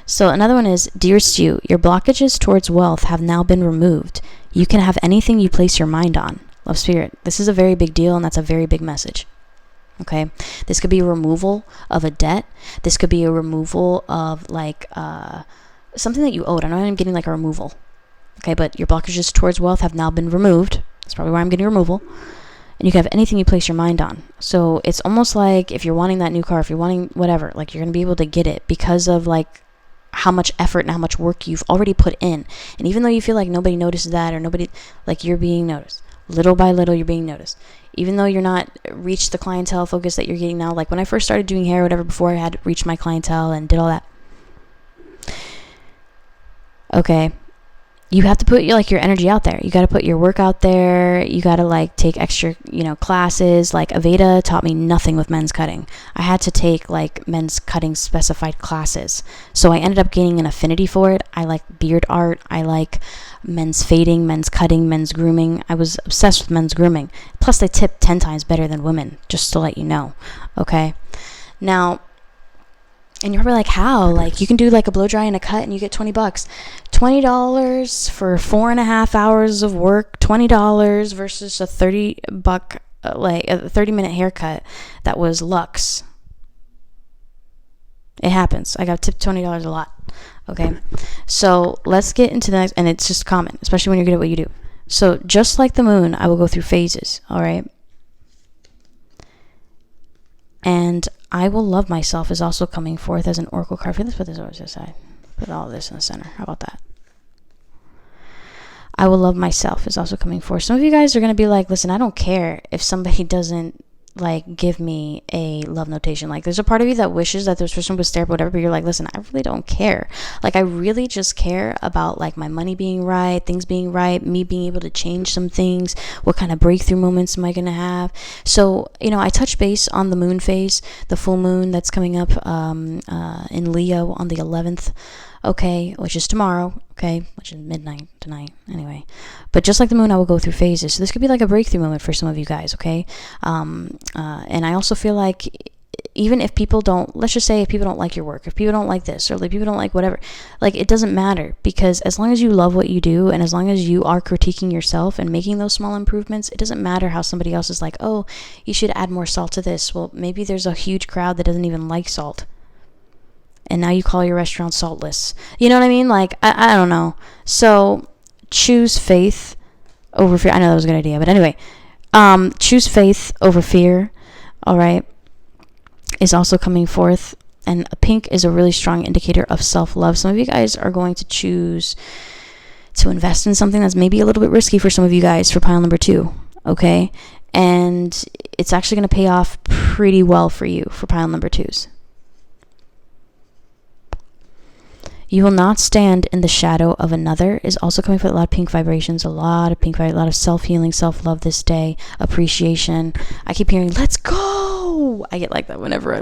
So another one is, dearest you, your blockages towards wealth have now been removed. You can have anything you place your mind on. Love spirit. This is a very big deal, and that's a very big message. Okay, this could be a removal of a debt. This could be a removal of like something that you owed. I know I'm getting like a removal. Okay, but your blockages towards wealth have now been removed. That's probably why I'm getting removal. And you can have anything you place your mind on. So it's almost like if you're wanting that new car, if you're wanting whatever, like you're going to be able to get it because of like how much effort and how much work you've already put in. And even though you feel like nobody notices that, or nobody, like, you're being noticed. Little by little, you're being noticed. Even though you're not reached the clientele focus that you're getting now. Like when I first started doing hair or whatever, before I had reached my clientele and did all that. Okay. You have to put your energy out there. You got to put your work out there. You got to like take extra, classes. Like Aveda taught me nothing with men's cutting. I had to take like men's cutting specified classes. So I ended up gaining an affinity for it. I like beard art. I like men's fading, men's cutting, men's grooming. I was obsessed with men's grooming. Plus they tip 10 times better than women, just to let you know. Okay. Now, and you're probably like, how? Like, you can do like a blow dry and a cut and you get $20. $20 for 4.5 hours of work. $20 versus a $30 like a 30-minute haircut that was luxe. It happens. I got tipped $20 a lot. Okay. So let's get into the next, and it's just common, especially when you're good at what you do. So just like the moon, I will go through phases. All right. And I will love myself is also coming forth as an oracle card. Let's put this over to the side. Put all this in the center. How about that? I will love myself is also coming forth. Some of you guys are going to be like, listen, I don't care if somebody doesn't like give me a love notation. Like there's a part of you that wishes that this person would stare up, whatever, but you're like, listen, I really don't care. Like I really just care about like my money being right, things being right, me being able to change some things. What kind of breakthrough moments am I going to have? So, I touch base on the moon phase, the full moon that's coming up in Leo on the 11th. Okay, which is tomorrow, okay, which is midnight tonight, anyway. But just like the moon, I will go through phases. So this could be like a breakthrough moment for some of you guys, okay? And I also feel like even if people don't, let's just say if people don't like your work, if people don't like this, or like people don't like whatever, like it doesn't matter, because as long as you love what you do, and as long as you are critiquing yourself and making those small improvements, it doesn't matter how somebody else is like, oh, you should add more salt to this. Well, maybe there's a huge crowd that doesn't even like salt. And now you call your restaurant saltless. You know what I mean? Like, I don't know. So, choose faith over fear. I know that was a good idea. But anyway, choose faith over fear. All right. Is also coming forth. And a pink is a really strong indicator of self-love. Some of you guys are going to choose to invest in something that's maybe a little bit risky for some of you guys for pile number 2. Okay. And it's actually going to pay off pretty well for you for pile number 2s. You will not stand in the shadow of another is also coming for a lot of pink vibrations, a lot of self-healing, self-love this day, appreciation. I keep hearing, let's go. I get like that whenever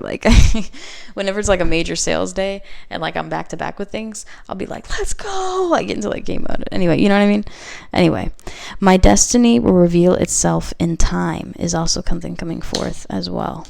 whenever it's like a major sales day and like I'm back to back with things, I'll be like, let's go. I get into like game mode. Anyway, you know what I mean? Anyway, my destiny will reveal itself in time is also coming forth as well.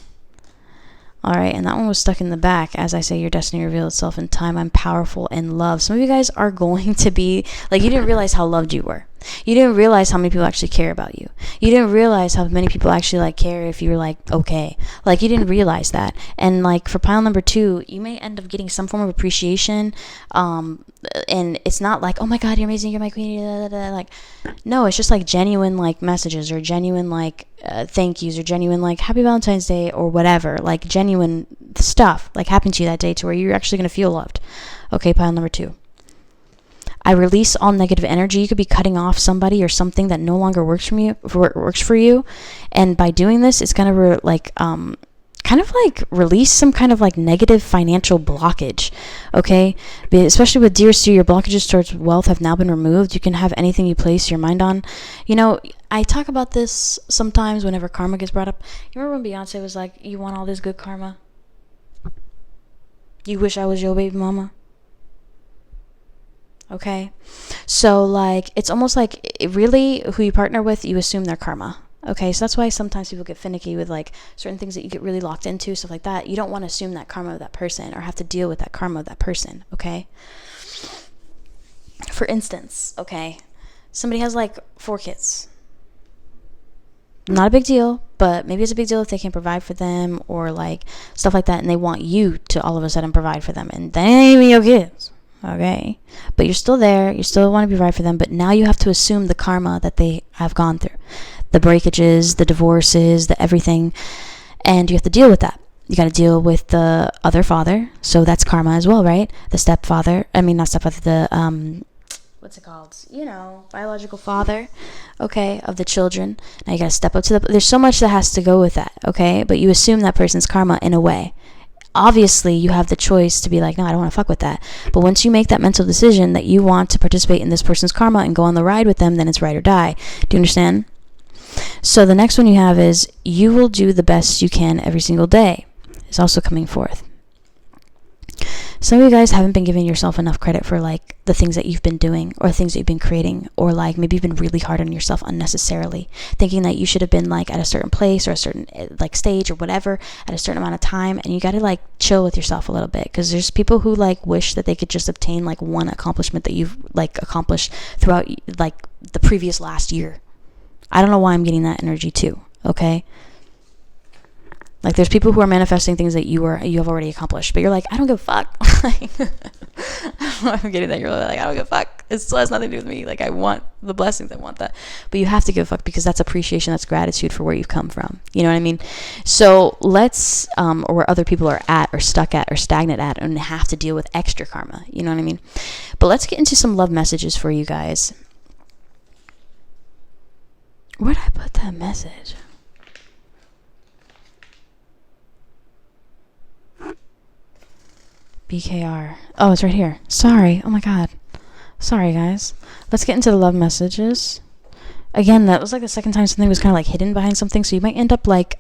All right, and that one was stuck in the back. As I say, your destiny reveals itself in time. I'm powerful in love. Some of you guys are going to be, like, you didn't realize how loved you were. You didn't realize how many people actually care about you. You didn't realize how many people actually, like, care if you're, like, okay. Like, you didn't realize that. And, like, for pile number 2, you may end up getting some form of appreciation. And it's not like, oh, my God, you're amazing, you're my queen. Blah, blah, blah. Like, no, it's just, like, genuine, like, messages or genuine, like, thank yous or genuine, like, happy Valentine's Day or whatever. Like, genuine stuff, like, happened to you that day to where you're actually going to feel loved. Okay, pile number 2. I release all negative energy. You could be cutting off somebody or something that no longer works for you. And by doing this, it's going to kind of like release some kind of like negative financial blockage. Okay. Especially with Dear Sue, your blockages towards wealth have now been removed. You can have anything you place your mind on. I talk about this sometimes whenever karma gets brought up. You remember when Beyonce was like, you want all this good karma? You wish I was your baby mama? Okay, so like it's almost like really who you partner with, you assume their karma. Okay, so that's why sometimes people get finicky with like certain things that you get really locked into, stuff like that. You don't want to assume that karma of that person or have to deal with that karma of that person. Okay, for instance, okay, Somebody has like 4 kids. Not a big deal, but maybe it's a big deal if they can't provide for them or like stuff like that, and they want you to all of a sudden provide for them, and they ain't even your kids, okay? But you're still there, you still want to provide for them, but now you have to assume the karma that they have gone through, the breakages, the divorces, the everything, and you have to deal with that. You got to deal with the other father, so that's karma as well, right? The stepfather, I mean not stepfather, the what's it called? You know, biological father, okay, of the children. Now you gotta step up to there's so much that has to go with that, okay? But you assume that person's karma in a way. Obviously, you have the choice to be like, no, I don't want to fuck with that. But once you make that mental decision that you want to participate in this person's karma and go on the ride with them, then it's ride or die. Do you understand? So the next one you have is, you will do the best you can every single day. It's also coming forth. Some of you guys haven't been giving yourself enough credit for like the things that you've been doing or things that you've been creating, or like maybe you've been really hard on yourself unnecessarily, thinking that you should have been like at a certain place or a certain like stage or whatever at a certain amount of time, and you got to like chill with yourself a little bit, because there's people who like wish that they could just obtain like one accomplishment that you've like accomplished throughout like the previous last year. I don't know why I'm getting that energy too, okay? Like, there's people who are manifesting things that you have already accomplished, but you're like, I don't give a fuck. Like, I don't know if I'm getting that. You're like, I don't give a fuck. It still has nothing to do with me. Like, I want the blessings. I want that. But you have to give a fuck, because that's appreciation. That's gratitude for where you've come from. You know what I mean? So let's, or where other people are at or stuck at or stagnant at and have to deal with extra karma. You know what I mean? But let's get into some love messages for you guys. Where'd I put that message? BKR. Oh, it's right here. Sorry. Oh my god. Sorry, guys. Let's get into the love messages. Again, that was like the second time something was kind of like hidden behind something, so you might end up like,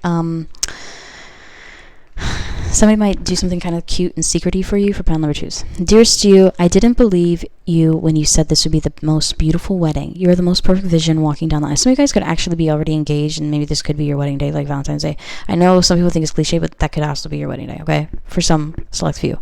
somebody might do something kind of cute and secrety for you for pound number 2s. Dearest you, I didn't believe you when you said this would be the most beautiful wedding. You are the most perfect vision walking down the aisle. Some of you guys could actually be already engaged, and maybe this could be your wedding day, like Valentine's Day. I know some people think it's cliche, but that could also be your wedding day, okay? For some select few.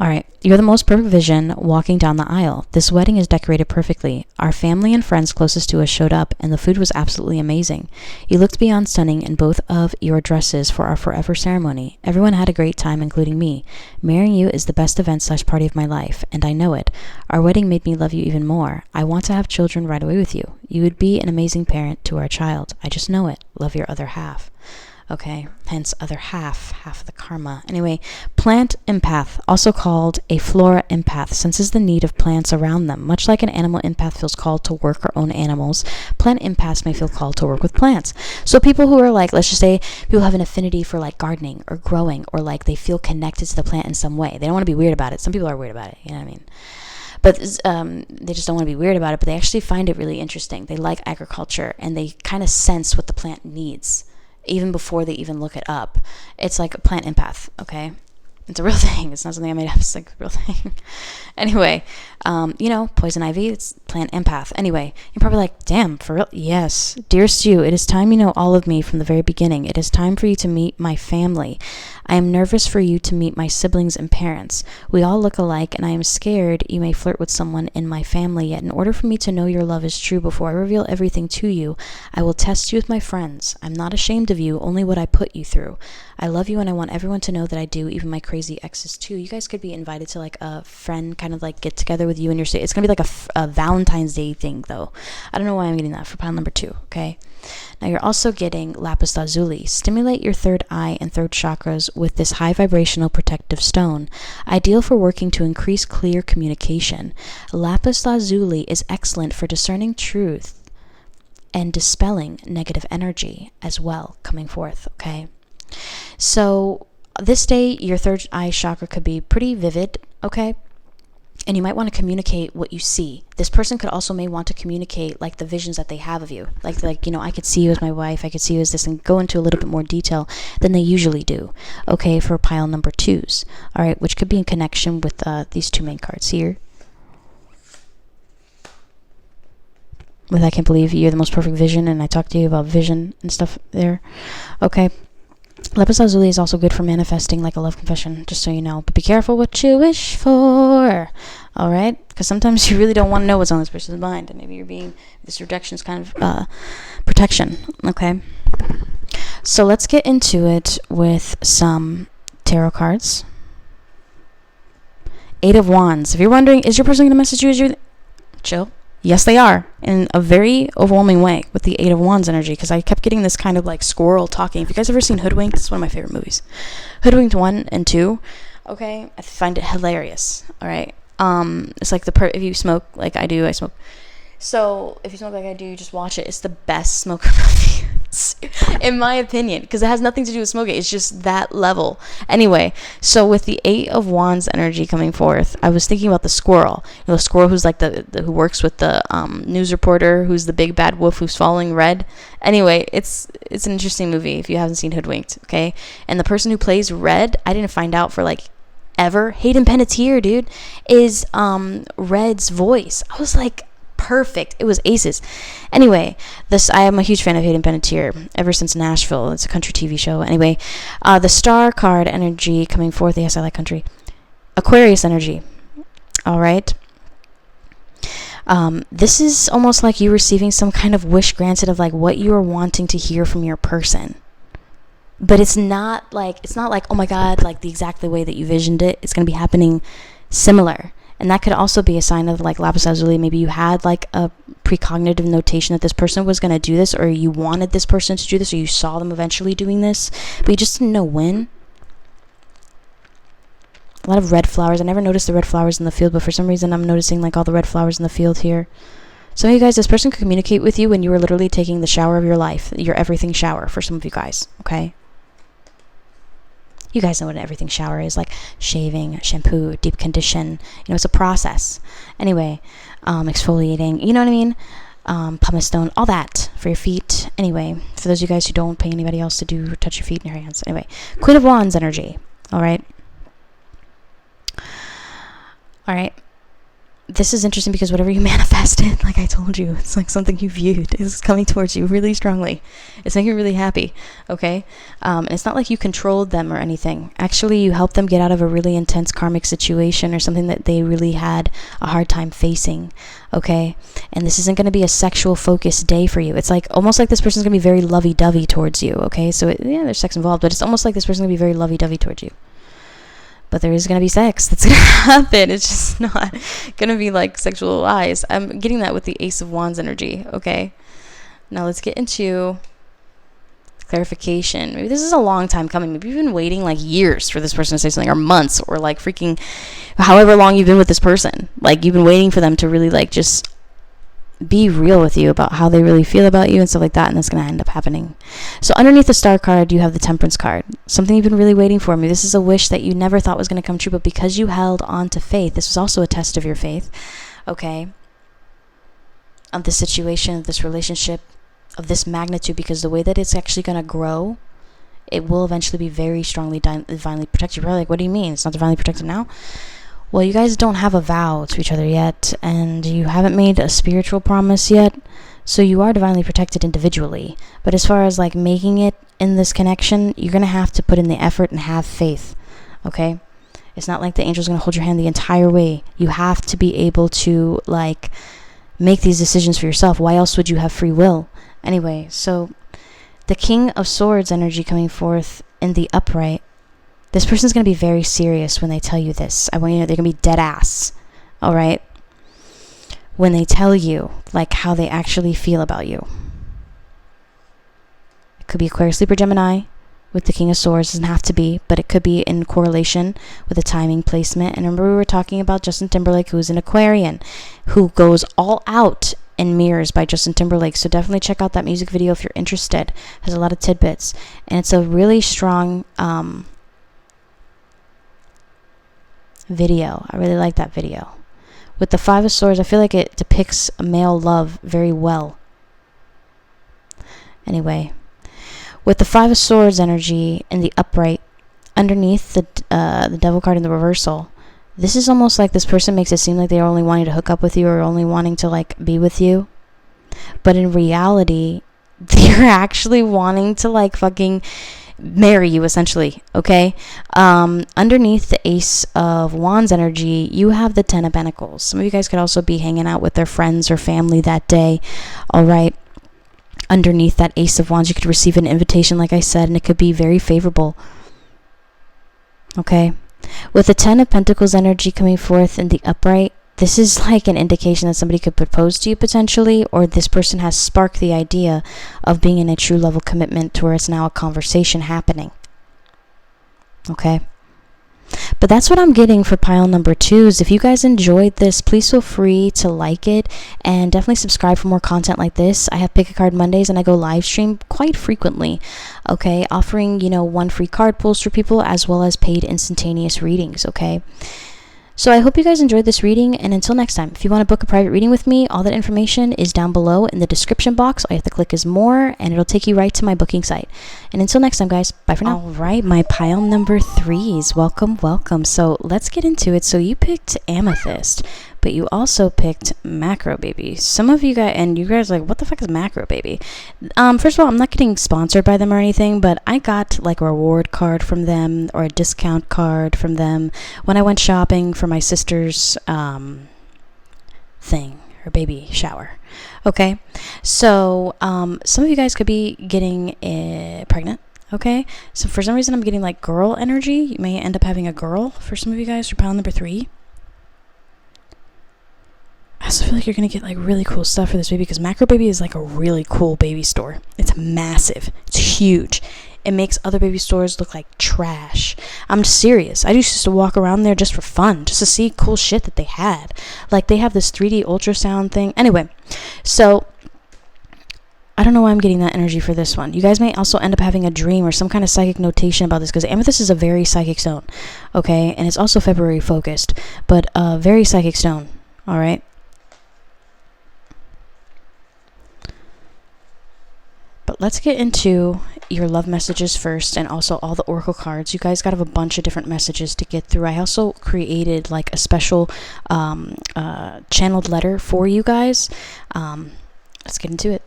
All right. You're the most perfect vision walking down the aisle. This wedding is decorated perfectly. Our family and friends closest to us showed up, and the food was absolutely amazing. You looked beyond stunning in both of your dresses for our forever ceremony. Everyone had a great time, including me. Marrying you is the best event/party of my life, and I know it. Our wedding made me love you even more. I want to have children right away with you. You would be an amazing parent to our child. I just know it. Love, your other half. Okay, hence other half of the karma. Anyway, plant empath, also called a flora empath, senses the need of plants around them. Much like an animal empath feels called to work or own animals, plant empaths may feel called to work with plants. So people who are like, let's just say, people have an affinity for like gardening or growing, or like they feel connected to the plant in some way. They don't want to be weird about it. Some people are weird about it, you know what I mean? But they just don't want to be weird about it, but they actually find it really interesting. They like agriculture, and they kind of sense what the plant needs, even before they even look it up. It's like a plant empath, okay? It's a real thing. It's not something I made up. It's like a real thing. Anyway, you know, poison ivy, it's plant empath. Anyway, you're probably like, damn, for real? Yes. Dearest you, it is time you know all of me from the very beginning. It is time for you to meet my family. I am nervous for you to meet my siblings and parents. We all look alike, and I am scared you may flirt with someone in my family, yet in order for me to know your love is true before I reveal everything to you, I will test you with my friends. I'm not ashamed of you, only what I put you through. I love you, and I want everyone to know that I do, even my crazy exes too. You guys could be invited to like a friend kind of like get together with you and your state. It's gonna be like a Valentine's Day thing though. I don't know why I'm getting that for pile number 2, okay? Now you're also getting lapis lazuli. Stimulate your third eye and throat chakras with this high vibrational protective stone. Ideal for working to increase clear communication. Lapis lazuli is excellent for discerning truth and dispelling negative energy as well coming forth, okay? So this day, your third eye chakra could be pretty vivid, okay? And you might want to communicate what you see. This person could also may want to communicate like the visions that they have of you. Like, you know, I could see you as my wife, I could see you as this, and go into a little bit more detail than they usually do, okay, for pile number 2s, all right, which could be in connection with these 2 main cards here. With I can't believe you're the most perfect vision, and I talked to you about vision and stuff there, okay? Lapis lazuli is also good for manifesting, like a love confession, just so you know. But be careful what you wish for, all right? Because sometimes you really don't want to know what's on this person's mind, and maybe this rejection is kind of protection, okay? So let's get into it with some tarot cards. 8 of Wands. If you're wondering, is your person going to message you as you're chill? Yes, they are, in a very overwhelming way with the 8 of Wands energy, because I kept getting this kind of like squirrel talking. If you guys ever seen Hoodwinked, it's one of my favorite movies. Hoodwinked 1 and 2, okay? I find it hilarious, all right? It's like if you smoke like I do, I smoke. So if you smoke like I do, you just watch it. It's the best smoker movie, in my opinion, because it has nothing to do with smoking. It's just that level. Anyway, so with the 8 of Wands energy coming forth, I was thinking about the squirrel. You know, the squirrel who's like who works with the news reporter, who's the big bad wolf who's following Red. Anyway, it's an interesting movie if you haven't seen Hoodwinked, okay? And the person who plays Red, I didn't find out for like ever. Hayden Panettiere, dude, is Red's voice. I was like, perfect. It was aces. Anyway, I am a huge fan of Hayden Panettiere ever since Nashville. It's a country TV show. Anyway, the star card energy coming forth. Yes, I like country. Aquarius energy. All right. This is almost like you receiving some kind of wish granted of like what you are wanting to hear from your person. But it's not like, oh my God, like the exact way that you visioned it. It's going to be happening similar. And that could also be a sign of like lapis lazuli. Maybe you had like a precognitive notation that this person was going to do this, or you wanted this person to do this, or you saw them eventually doing this, but you just didn't know when. A lot of red flowers. I never noticed the red flowers in the field, but for some reason I'm noticing like all the red flowers in the field here. Some of you guys, this person could communicate with you when you were literally taking the shower of your life, your everything shower for some of you guys, okay? You guys know what an everything shower is, like shaving, shampoo, deep condition. You know, it's a process. Anyway, exfoliating, you know what I mean? Pumice stone, all that for your feet. Anyway, for those of you guys who don't pay anybody else to touch your feet and your hands. Anyway, Queen of Wands energy, all right? All right. This is interesting because whatever you manifested, like I told you, it's like something you viewed is coming towards you really strongly. It's making you really happy, okay? And it's not like you controlled them or anything. Actually, you helped them get out of a really intense karmic situation or something that they really had a hard time facing, okay? And this isn't going to be a sexual focused day for you. It's like almost like this person's going to be very lovey-dovey towards you, okay? So, yeah, there's sex involved, but it's almost like this person's going to be very lovey-dovey towards you. But there is going to be sex that's going to happen. It's just not going to be like sexual lies. I'm getting that with the Ace of Wands energy, okay? Now let's get into clarification. Maybe this is a long time coming. Maybe you've been waiting like years for this person to say something, or months, or like freaking however long you've been with this person. Like you've been waiting for them to really like just be real with you about how they really feel about you and stuff like that, and that's going to end up happening. So underneath the star card, you have the Temperance card. Something you've been really waiting for. Maybe this is a wish that you never thought was going to come true, but because you held on to faith, this was also a test of your faith, okay, of this situation, of this relationship, of this magnitude, because the way that it's actually going to grow, it will eventually be very strongly divinely protected. You're probably like, what do you mean? It's not divinely protected now? Well, you guys don't have a vow to each other yet, and you haven't made a spiritual promise yet, so you are divinely protected individually. But as far as like making it in this connection, you're going to have to put in the effort and have faith, okay? It's not like the angel's going to hold your hand the entire way. You have to be able to like make these decisions for yourself. Why else would you have free will? Anyway, so the King of Swords energy coming forth in the upright. This person's going to be very serious when they tell you this. I want you to know they're going to be dead ass, all right? When they tell you, like, how they actually feel about you. It could be Aquarius, Libra, Gemini with the King of Swords. It doesn't have to be, but it could be in correlation with the timing placement. And remember we were talking about Justin Timberlake, who's an Aquarian, who goes all out in Mirrors by Justin Timberlake. So definitely check out that music video if you're interested. It has a lot of tidbits. And it's a really strong video. I really like that video. With the Five of Swords, I feel like it depicts male love very well. Anyway, with the Five of Swords energy in the upright, underneath the Devil card in the reversal, this is almost like this person makes it seem like they're only wanting to hook up with you or only wanting to like be with you. But in reality, they're actually wanting to like fucking marry you, essentially, okay? Underneath the Ace of Wands energy, you have the Ten of Pentacles. Some of you guys could also be hanging out with their friends or family that day, all right? Underneath that Ace of Wands, you could receive an invitation, like I said, and it could be very favorable, okay? With the Ten of Pentacles energy coming forth in the upright, this is like an indication that somebody could propose to you potentially, or this person has sparked the idea of being in a true level commitment to where it's now a conversation happening. Okay? But that's what I'm getting for pile number 2s. If you guys enjoyed this, please feel free to like it and definitely subscribe for more content like this. I have Pick a Card Mondays and I go live stream quite frequently, okay? Offering, 1 free card pulls for people as well as paid instantaneous readings, okay? So I hope you guys enjoyed this reading, and until next time, if you want to book a private reading with me, all that information is down below in the description box. All you have to click is more, and it'll take you right to my booking site. And until next time, guys, bye for now. All right, my pile number 3s, welcome. So let's get into it. So you picked Amethyst, but you also picked Macro Baby. Some of you guys, and you guys are like, what the fuck is Macro Baby? First of all, I'm not getting sponsored by them or anything, but I got like a reward card from them or a discount card from them when I went shopping for my sister's thing, her baby shower. Okay, so some of you guys could be getting pregnant. Okay, so for some reason I'm getting like girl energy. You may end up having a girl for some of you guys for pile number 3. I also feel like you're going to get like really cool stuff for this baby, because Macro Baby is like a really cool baby store. It's massive. It's huge. It makes other baby stores look like trash. I'm serious. I used to walk around there just for fun, just to see cool shit that they had. Like they have this 3D ultrasound thing. Anyway, so I don't know why I'm getting that energy for this one. You guys may also end up having a dream or some kind of psychic notation about this, because Amethyst is a very psychic stone, okay? And it's also February focused, but a very psychic stone, all right? But let's get into your love messages first, and also all the oracle cards. You guys got to have a bunch of different messages to get through. I also created like a special channeled letter for you guys. Let's get into it.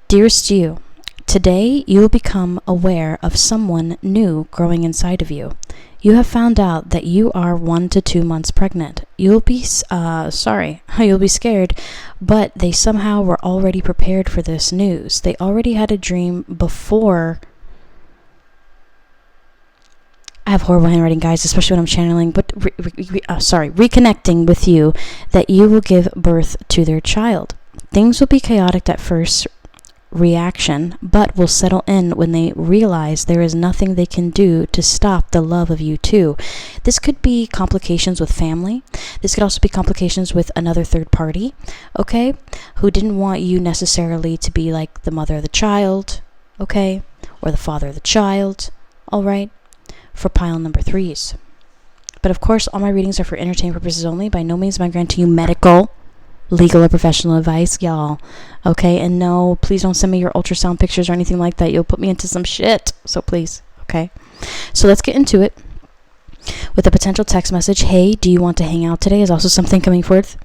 Dearest you, today you will become aware of someone new growing inside of you. You have found out that you are 1 to 2 months pregnant. You'll be you'll be scared, but they somehow were already prepared for this news. They already had a dream before. I have horrible handwriting, guys, especially when I'm channeling, but reconnecting with you, that you will give birth to their child. Things will be chaotic at first reaction, but will settle in when they realize there is nothing they can do to stop the love of you two. This could be complications with family. This could also be complications with another third party, okay, who didn't want you necessarily to be like the mother of the child, okay, or the father of the child, all right, for pile number 3s. But of course, all my readings are for entertainment purposes only. By no means am I granting you medical, legal, or professional advice, y'all, okay? And no, please don't send me your ultrasound pictures or anything like that. You'll put me into some shit, so please, okay? So let's get into it with a potential text message. Hey, do you want to hang out today? Is also something coming forth.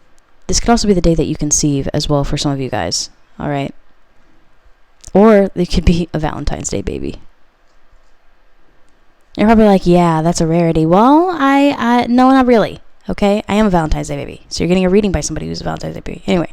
This could also be the day that you conceive as well for some of you guys, all right? Or it could be a Valentine's Day baby. You're probably like, yeah, that's a rarity. Well, no, not really. Okay, I am a Valentine's Day baby. So you're getting a reading by somebody who's a Valentine's Day baby. Anyway,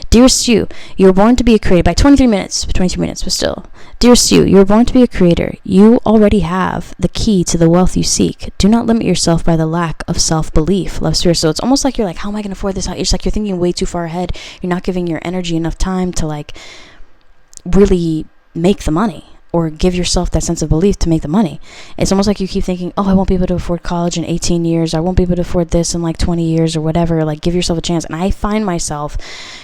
dearest you were born to be a creator by 22 minutes, but still. Dearest you were born to be a creator. You already have the key to the wealth you seek. Do not limit yourself by the lack of self-belief. Love, spirit. So it's almost like you're like, how am I going to afford this? It's like you're thinking way too far ahead. You're not giving your energy enough time to like really make the money, or give yourself that sense of belief to make the money. It's almost like you keep thinking, oh, I won't be able to afford college in 18 years. I won't be able to afford this in like 20 years or whatever. Like, give yourself a chance. And I find myself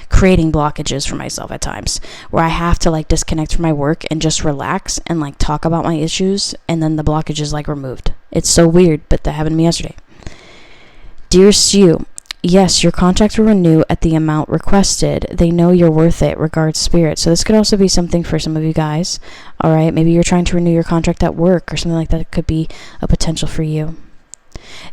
creating blockages for myself at times where I have to like disconnect from my work and just relax and like talk about my issues. And then the blockage is like removed. It's so weird, but that happened to me yesterday. Dearest you, yes, your contract will renew at the amount requested. They know you're worth it, regards, spirit. So this could also be something for some of you guys. All right, maybe you're trying to renew your contract at work or something like that. It could be a potential for you.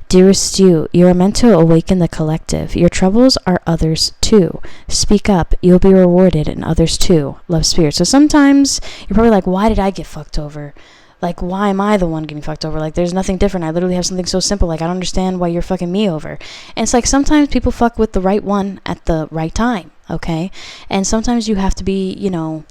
Dearest you are meant to awaken the collective. Your troubles are others too. Speak up. You'll be rewarded, and others too. Love, spirit. So sometimes you're probably like, why did I get fucked over? Like, why am I the one getting fucked over? Like, there's nothing different. I literally have something so simple. Like, I don't understand why you're fucking me over. And it's like, sometimes people fuck with the right one at the right time, okay? And sometimes you have to be, you know,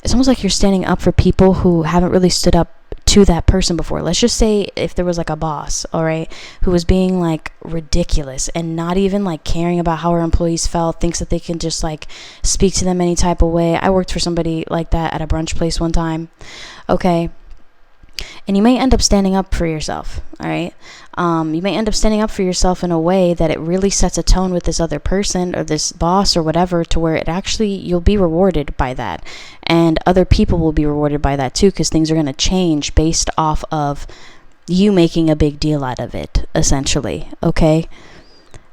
it's almost like you're standing up for people who haven't really stood up to that person before. Let's just say if there was like a boss, all right, who was being like ridiculous and not even like caring about how her employees felt, thinks that they can just like speak to them any type of way. I worked for somebody like that at a brunch place one time, okay? And you may end up standing up for yourself, all right? You may end up standing up for yourself in a way that it really sets a tone with this other person or this boss or whatever, to where it actually, you'll be rewarded by that. And other people will be rewarded by that too, because things are going to change based off of you making a big deal out of it, essentially, okay?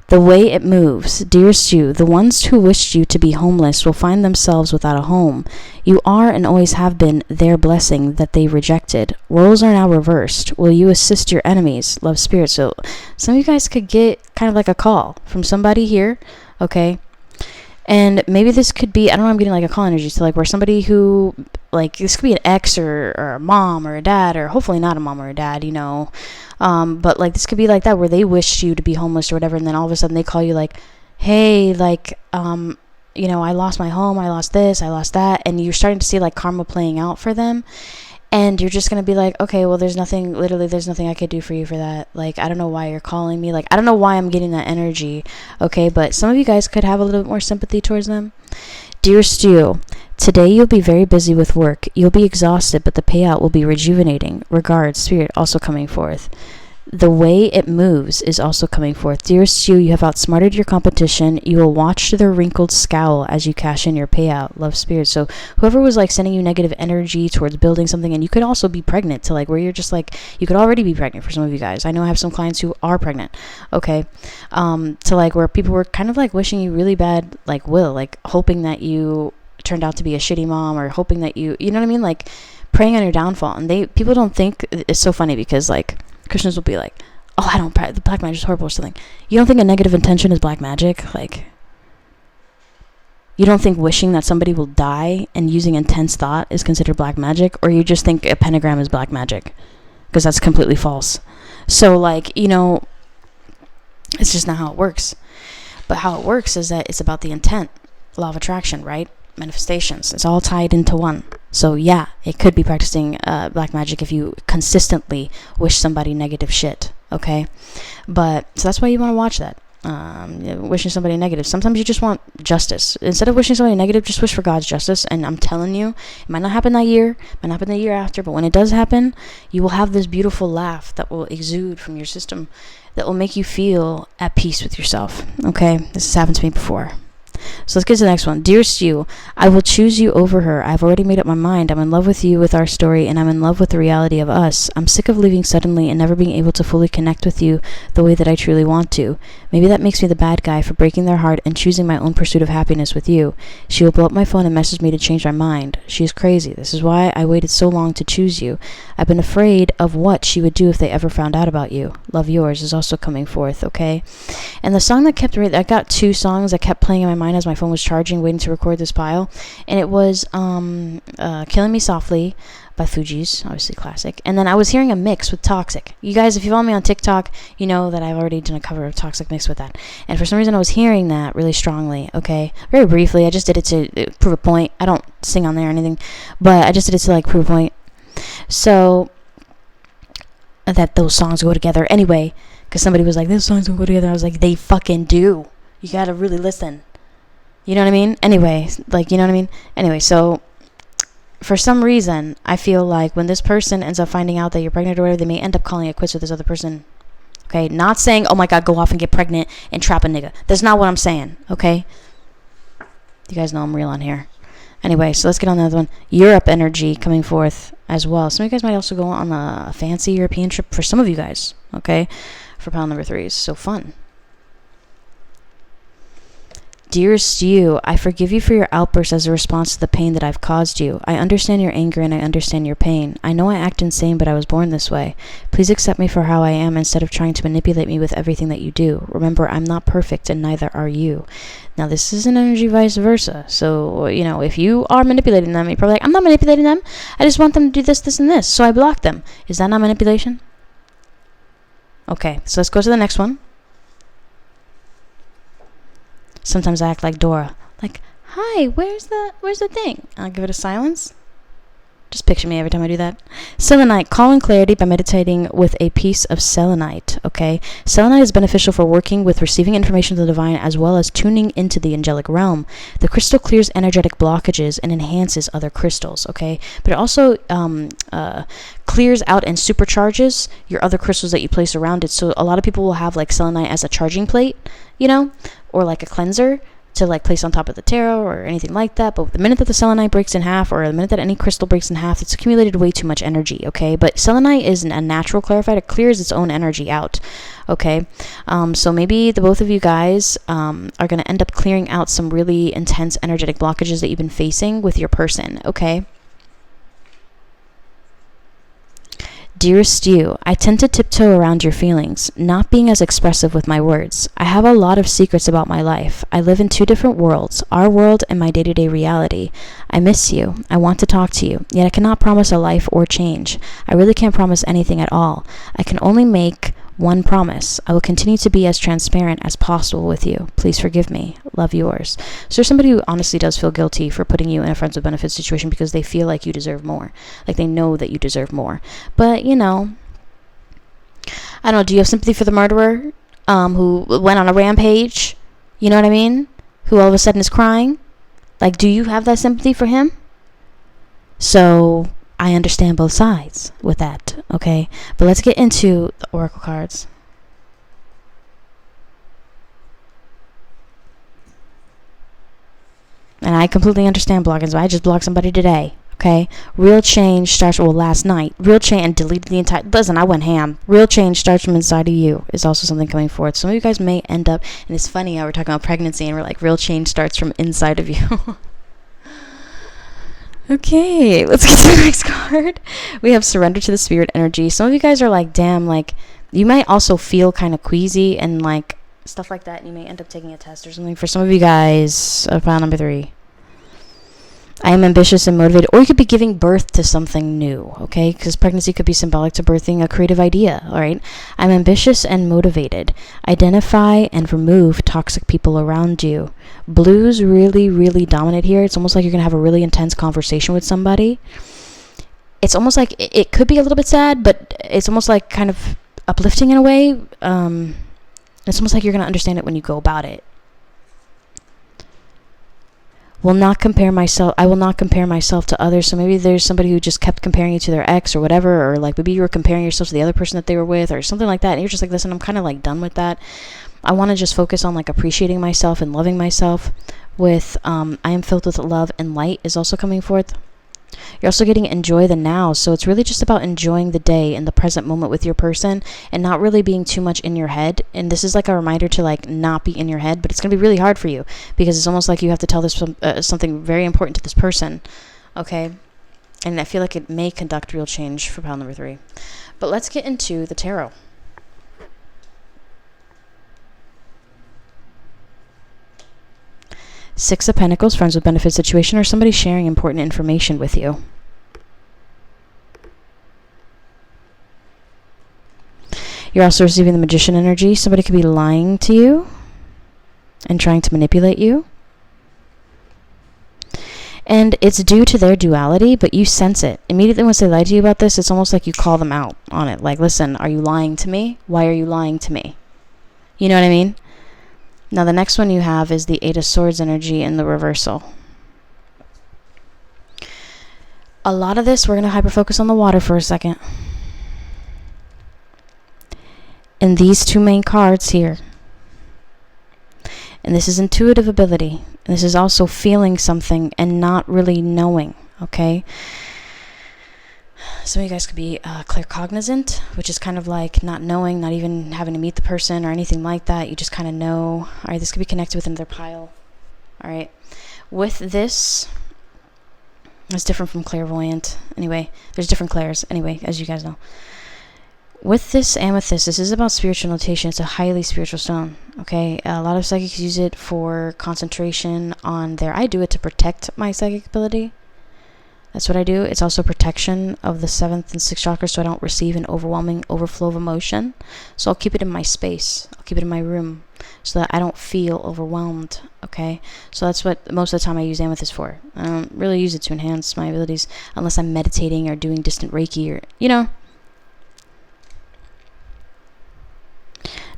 The way it moves, dearest you, the ones who wished you to be homeless will find themselves without a home. You are and always have been their blessing that they rejected. Roles are now reversed. Will you assist your enemies, love spirit? So some of you guys could get kind of like a call from somebody here, okay? And maybe this could be, I don't know, I'm getting like a call energy, so like where somebody who, like, this could be an ex or a mom or a dad, or hopefully not a mom or a dad, you know. But like this could be like that, where they wished you to be homeless or whatever, and then all of a sudden they call you like, hey, like, you know, I lost my home, I lost this, I lost that, and you're starting to see like karma playing out for them. And you're just going to be like, okay, well, there's nothing I could do for you for that. Like, I don't know why you're calling me. Like, I don't know why I'm getting that energy. Okay, but some of you guys could have a little bit more sympathy towards them. Dearest you, today you'll be very busy with work. You'll be exhausted, but the payout will be rejuvenating. Regards, spirit also coming forth. The way it moves is also coming forth. Dearest you have outsmarted your competition. You will watch their wrinkled scowl as you cash in your payout. Love spirit. So whoever was like sending you negative energy towards building something, and you could also be pregnant, to like where you're just like, you could already be pregnant for some of you guys. I know I have some clients who are pregnant, okay? To like where people were kind of like wishing you really bad, like like hoping that you turned out to be a shitty mom, or hoping that you know what I mean? Like preying on your downfall. And people don't think, it's so funny because like, Christians will be like, oh, the black magic is horrible or something. You don't think a negative intention is black magic? Like, you don't think wishing that somebody will die and using intense thought is considered black magic? Or you just think a pentagram is black magic? Because that's completely false. So, like, you know, it's just not how it works. But how it works is that it's about the intent. Law of attraction, right? Manifestations. It's all tied into one. So yeah, it could be practicing black magic if you consistently wish somebody negative shit, okay? But so that's why you want to watch that. Wishing somebody negative. Sometimes you just want justice. Instead of wishing somebody negative, just wish for God's justice. And I'm telling you, it might not happen that year, might not happen the year after, but when it does happen, you will have this beautiful laugh that will exude from your system, that will make you feel at peace with yourself, okay? This has happened to me before. So let's get to the next one. Dearest you, I will choose you over her. I've already made up my mind. I'm in love with you, with our story, and I'm in love with the reality of us. I'm sick of leaving suddenly and never being able to fully connect with you the way that I truly want to. Maybe that makes me the bad guy for breaking their heart and choosing my own pursuit of happiness with you. She will blow up my phone and message me to change my mind. She is crazy. This is why I waited so long to choose you. I've been afraid of what she would do if they ever found out about you. Love yours is also coming forth, okay? And the song that I got two songs that kept playing in my mind as my phone was charging, waiting to record this pile, and it was Killing Me Softly by Fugees, obviously classic, and then I was hearing a mix with Toxic. You guys, if you follow me on TikTok, you know that I've already done a cover of Toxic mixed with that, and for some reason I was hearing that really strongly, okay? Very briefly, I just did it to prove a point. I don't sing on there or anything, but I just did it to like prove a point, so that those songs go together anyway, because somebody was like, those songs don't go together. I was like, they fucking do. You gotta really listen. You know what I mean? Anyway, like, you know what I mean? Anyway, so for some reason, I feel like when this person ends up finding out that you're pregnant or whatever, they may end up calling it quits with this other person. Okay? Not saying, oh my God, go off and get pregnant and trap a nigga. That's not what I'm saying. Okay? You guys know I'm real on here. Anyway, so let's get on the other one. Europe energy coming forth as well. Some of you guys might also go on a fancy European trip for some of you guys. Okay? For pile number 3. So fun. Dearest you, I forgive you for your outburst as a response to the pain that I've caused you. I understand your anger and I understand your pain. I know I act insane, but I was born this way. Please accept me for how I am instead of trying to manipulate me with everything that you do. Remember, I'm not perfect and neither are you. Now, this is an energy vice versa. So, if you are manipulating them, you're probably like, I'm not manipulating them. I just want them to do this, this, and this. So I block them. Is that not manipulation? Okay, so let's go to the next one. Sometimes I act like Dora. Like, hi, where's the thing? I'll give it a silence. Just picture me every time I do that. Selenite, call in clarity by meditating with a piece of selenite, okay? Selenite is beneficial for working with receiving information from the divine as well as tuning into the angelic realm. The crystal clears energetic blockages and enhances other crystals, okay? But it also clears out and supercharges your other crystals that you place around it. So a lot of people will have like selenite as a charging plate, or like a cleanser to like place on top of the tarot or anything like that. But the minute that the selenite breaks in half, or the minute that any crystal breaks in half, it's accumulated way too much energy, okay? But selenite is a natural clarifier. It clears its own energy out, okay? So maybe the both of you guys are going to end up clearing out some really intense energetic blockages that you've been facing with your person, okay? Dearest you, I tend to tiptoe around your feelings, not being as expressive with my words. I have a lot of secrets about my life. I live in two different worlds, our world and my day-to-day reality. I miss you. I want to talk to you, yet I cannot promise a life or change. I really can't promise anything at all. I can only make one promise. I will continue to be as transparent as possible with you. Please forgive me. Love, yours. So there's somebody who honestly does feel guilty for putting you in a friends with benefits situation because they feel like you deserve more. Like they know that you deserve more. But, I don't know, do you have sympathy for the murderer who went on a rampage? You know what I mean? Who all of a sudden is crying? Like, do you have that sympathy for him? So I understand both sides with that, okay? But let's get into the oracle cards. And I completely understand blockings, but I just blocked somebody today, okay? Real change starts, last night. Real change, and deleted the entire, listen, I went ham. Real change starts from inside of you is also something coming forth. Some of you guys may end up, and it's funny how we're talking about pregnancy and we're like, real change starts from inside of you. Okay, let's get to the next card. We have surrender to the spirit energy. Some of you guys are like, damn, like, you might also feel kind of queasy and like stuff like that, and you may end up taking a test or something. For some of you guys, pile number 3. I am ambitious and motivated, or you could be giving birth to something new, okay? Because pregnancy could be symbolic to birthing a creative idea, all right? I'm ambitious and motivated. Identify and remove toxic people around you. Blues really, really dominate here. It's almost like you're going to have a really intense conversation with somebody. It's almost like it could be a little bit sad, but it's almost like kind of uplifting in a way. It's almost like you're going to understand it when you go about it. I will not compare myself to others. So maybe there's somebody who just kept comparing you to their ex or whatever, or like maybe you were comparing yourself to the other person that they were with or something like that, and you're just like, listen, I'm kind of like done with that. I want to just focus on like appreciating myself and loving myself. With I am filled with love and light is also coming forth. You're also getting enjoy the now. So it's really just about enjoying the day and the present moment with your person and not really being too much in your head. And this is like a reminder to like not be in your head, but it's going to be really hard for you because it's almost like you have to tell this something very important to this person. Okay. And I feel like it may conduct real change for pile number 3. But let's get into the tarot. Six of Pentacles, friends with benefit situation, or somebody sharing important information with you. You're also receiving the Magician energy. Somebody could be lying to you and trying to manipulate you. And it's due to their duality, but you sense it. Immediately once they lie to you about this, it's almost like you call them out on it. Like, listen, are you lying to me? Why are you lying to me? You know what I mean? Now, the next one you have is the 8 of Swords energy in the reversal. A lot of this, we're going to hyper-focus on the water for a second. And these 2 main cards here. And this is intuitive ability. And this is also feeling something and not really knowing, okay? Some of you guys could be claircognizant, which is kind of like not knowing, not even having to meet the person or anything like that. You just kind of know. All right, this could be connected with another pile. All right. With this, it's different from clairvoyant. Anyway, there's different clairs. Anyway, as you guys know. With this amethyst, this is about spiritual notation. It's a highly spiritual stone. Okay, a lot of psychics use it for concentration on their. I do it to protect my psychic ability. That's what I do. It's also protection of the 7th and 6th chakras, so I don't receive an overwhelming overflow of emotion. So I'll keep it in my space. I'll keep it in my room so that I don't feel overwhelmed. Okay, so that's what most of the time I use amethyst for. I don't really use it to enhance my abilities unless I'm meditating or doing distant Reiki or, you know.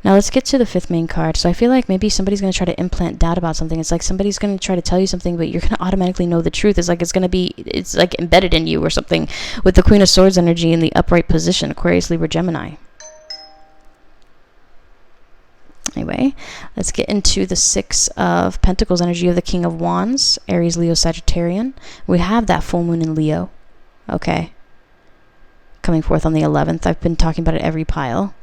Now let's get to the 5th main card. So I feel like maybe somebody's going to try to implant doubt about something. It's like somebody's going to try to tell you something, but you're going to automatically know the truth. It's like it's like embedded in you or something, with the Queen of Swords energy in the upright position, Aquarius, Libra, Gemini. Anyway, let's get into the 6 of Pentacles energy of the King of Wands, Aries, Leo, Sagittarian. We have that full moon in Leo. Okay. Coming forth on the 11th. I've been talking about it every pile.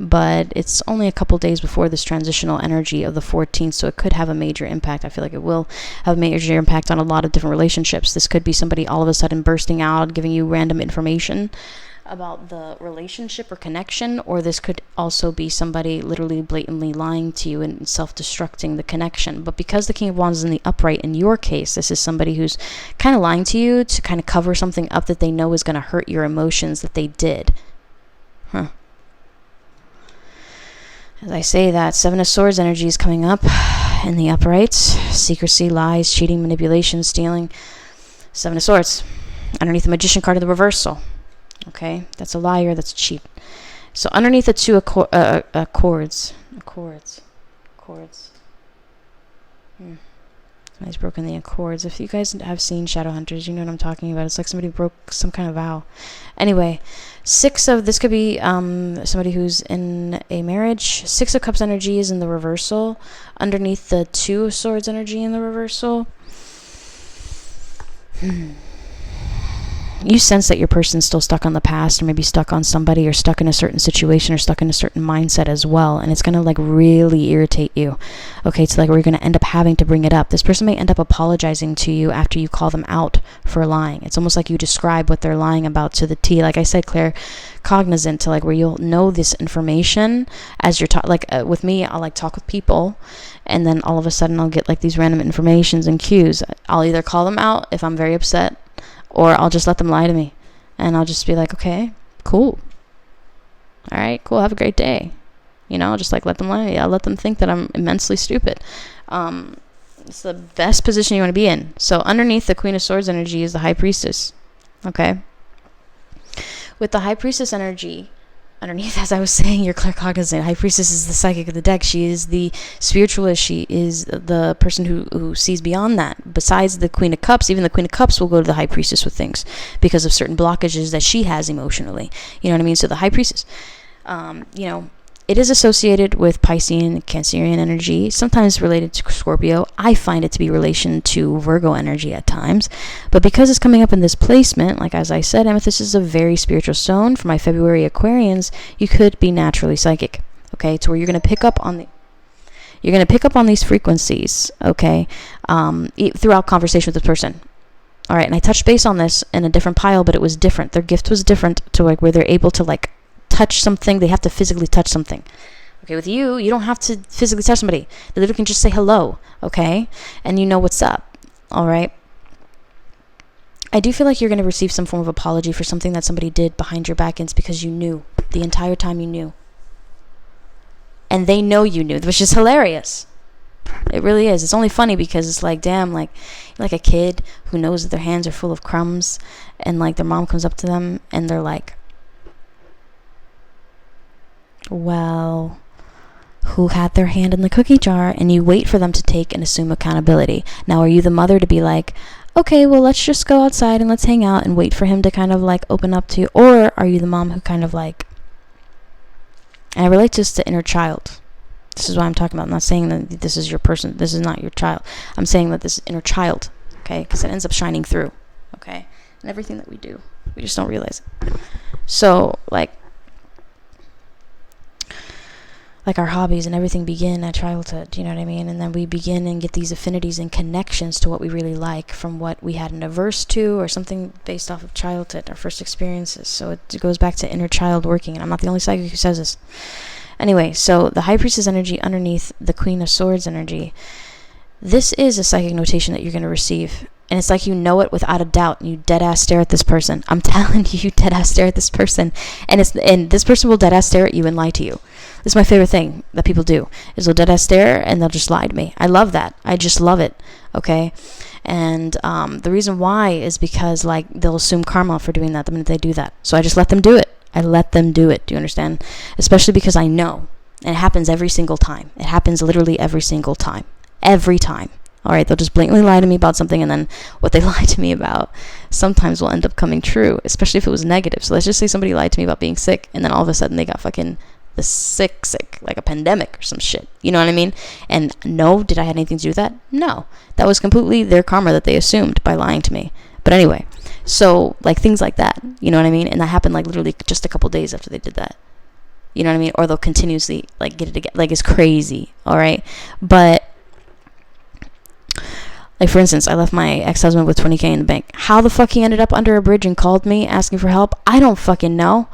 But it's only a couple days before this transitional energy of the 14th, so it could have a major impact. I feel like it will have a major impact on a lot of different relationships. This could be somebody all of a sudden bursting out, giving you random information about the relationship or connection, or this could also be somebody literally blatantly lying to you and self-destructing the connection. But because the King of Wands is in the upright, in your case, this is somebody who's kind of lying to you to kind of cover something up that they know is going to hurt your emotions that they did. As I say that, 7 of Swords energy is coming up in the uprights. Secrecy, lies, cheating, manipulation, stealing. 7 of Swords. Underneath the Magician card of the reversal. Okay, that's a liar, that's a cheat. So underneath the 2 accords. He's broken the accords. If you guys have seen Shadowhunters, you know what I'm talking about. It's like somebody broke some kind of vow. Anyway, 6 of, this could be somebody who's in a marriage. 6 of Cups energy is in the reversal. Underneath the 2 of Swords energy in the reversal. You sense that your person's still stuck on the past, or maybe stuck on somebody, or stuck in a certain situation, or stuck in a certain mindset as well, and it's going to like really irritate you. Okay, it's like we're going to end up having to bring it up. This person may end up apologizing to you after you call them out for lying. It's almost like you describe what they're lying about to the T. Like I said, Claire, cognizant to like where you'll know this information as you're with me, I'll like talk with people, and then all of a sudden I'll get like these random informations and cues. I'll either call them out if I'm very upset, or I'll just let them lie to me. And I'll just be like, okay, cool. All right, cool. Have a great day. You know, I'll just like let them lie. I'll let them think that I'm immensely stupid. It's the best position you want to be in. So underneath the Queen of Swords energy is the High Priestess. Okay. With the High Priestess energy, underneath, as I was saying, you're claircognizant. High Priestess is the psychic of the deck. She is the spiritualist. She is the person who sees beyond that. Besides the Queen of Cups, even the Queen of Cups will go to the High Priestess with things because of certain blockages that she has emotionally. You know what I mean? So the High Priestess, it is associated with Piscean, Cancerian energy, sometimes related to Scorpio. I find it to be relation to Virgo energy at times. But because it's coming up in this placement, like as I said, Amethyst is a very spiritual stone. For my February Aquarians, you could be naturally psychic. Okay, to where you're going to pick up on these frequencies, okay, throughout conversation with this person. All right, and I touched base on this in a different pile, but it was different. Their gift was different to like where they're able to like touch something. They have to physically touch something. Okay, with you don't have to physically touch somebody. They literally can just say hello, okay? And you know what's up, all right? I do feel like you're going to receive some form of apology for something that somebody did behind your back, and it's because you knew. The entire time you knew. And they know you knew, which is hilarious. It really is. It's only funny because it's like, damn, like a kid who knows that their hands are full of crumbs, and like their mom comes up to them and they're like, well, who had their hand in the cookie jar? And you wait for them to take and assume accountability. Now, are you the mother to be like, okay, well, let's just go outside and let's hang out and wait for him to kind of like open up to you? Or are you the mom who kind of like, and I relate this to inner child. This is what I'm talking about. I'm not saying that this is your person. This is not your child. I'm saying that this is inner child, okay? Because it ends up shining through, okay? And everything that we do, we just don't realize it. So, like, like our hobbies and everything begin at childhood, you know what I mean? And then we begin and get these affinities and connections to what we really like from what we had an averse to or something based off of childhood, our first experiences. So it goes back to inner child working, and I'm not the only psychic who says this. Anyway, so the High Priestess energy underneath the Queen of Swords energy, this is a psychic notation that you're going to receive. And it's like you know it without a doubt. You dead-ass stare at this person. I'm telling you, you dead-ass stare at this person. And this person will dead-ass stare at you and lie to you. This is my favorite thing that people do, is they'll dead-ass stare and they'll just lie to me. I love that. I just love it, okay? And the reason why is because, like, they'll assume karma for doing that the minute they do that. So I just let them do it. I let them do it. Do you understand? Especially because I know. And it happens every single time. It happens literally every single time. Every time. All right, they'll just blatantly lie to me about something, and then what they lie to me about sometimes will end up coming true, especially if it was negative. So let's just say somebody lied to me about being sick, and then all of a sudden they got fucking the sick, like a pandemic or some shit. You know what I mean? And no, did I have anything to do with that? No. That was completely their karma that they assumed by lying to me. But anyway, so like things like that, you know what I mean? And that happened like literally just a couple days after they did that. You know what I mean? Or they'll continuously like get it again. Like, it's crazy, all right? But like, for instance, I left my ex-husband with $20K in the bank. How the fuck he ended up under a bridge and called me asking for help, I don't fucking know.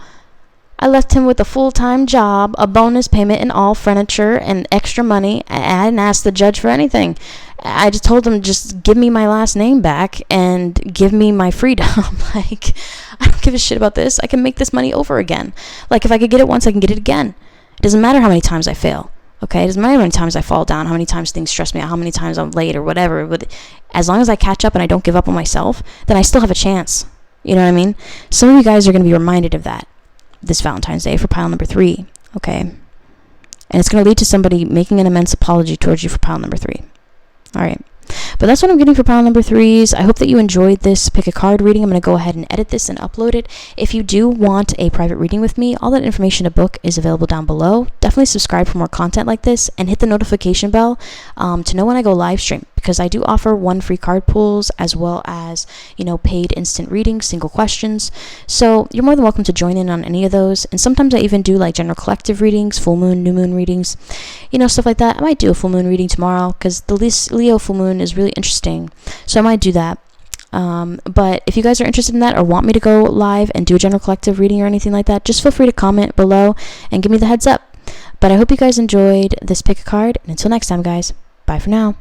I left him with a full-time job, a bonus payment, and all furniture and extra money. I didn't ask the judge for anything. I just told him, just give me my last name back and give me my freedom. Like, I don't give a shit about this. I can make this money over again. Like, if I could get it once, I can get it again. It doesn't matter how many times I fail. Okay, it doesn't matter how many times I fall down, how many times things stress me out, how many times I'm late or whatever. But as long as I catch up and I don't give up on myself, then I still have a chance. You know what I mean? Some of you guys are going to be reminded of that this Valentine's Day for pile number 3. Okay? And it's going to lead to somebody making an immense apology towards you for pile number 3. All right. But that's what I'm getting for pile number 3s. I hope that you enjoyed this pick a card reading. I'm going to go ahead and edit this and upload it. If you do want a private reading with me, all that information to book is available down below. Definitely subscribe for more content like this and hit the notification bell to know when I go live stream, because I do offer 1 free card pools as well as, you know, paid instant readings, single questions. So you're more than welcome to join in on any of those. And sometimes I even do like general collective readings, full moon, new moon readings, you know, stuff like that. I might do a full moon reading tomorrow because the Leo full moon is really interesting. So I might do that. But if you guys are interested in that or want me to go live and do a general collective reading or anything like that, just feel free to comment below and give me the heads up. But I hope you guys enjoyed this pick a card. And until next time, guys, bye for now.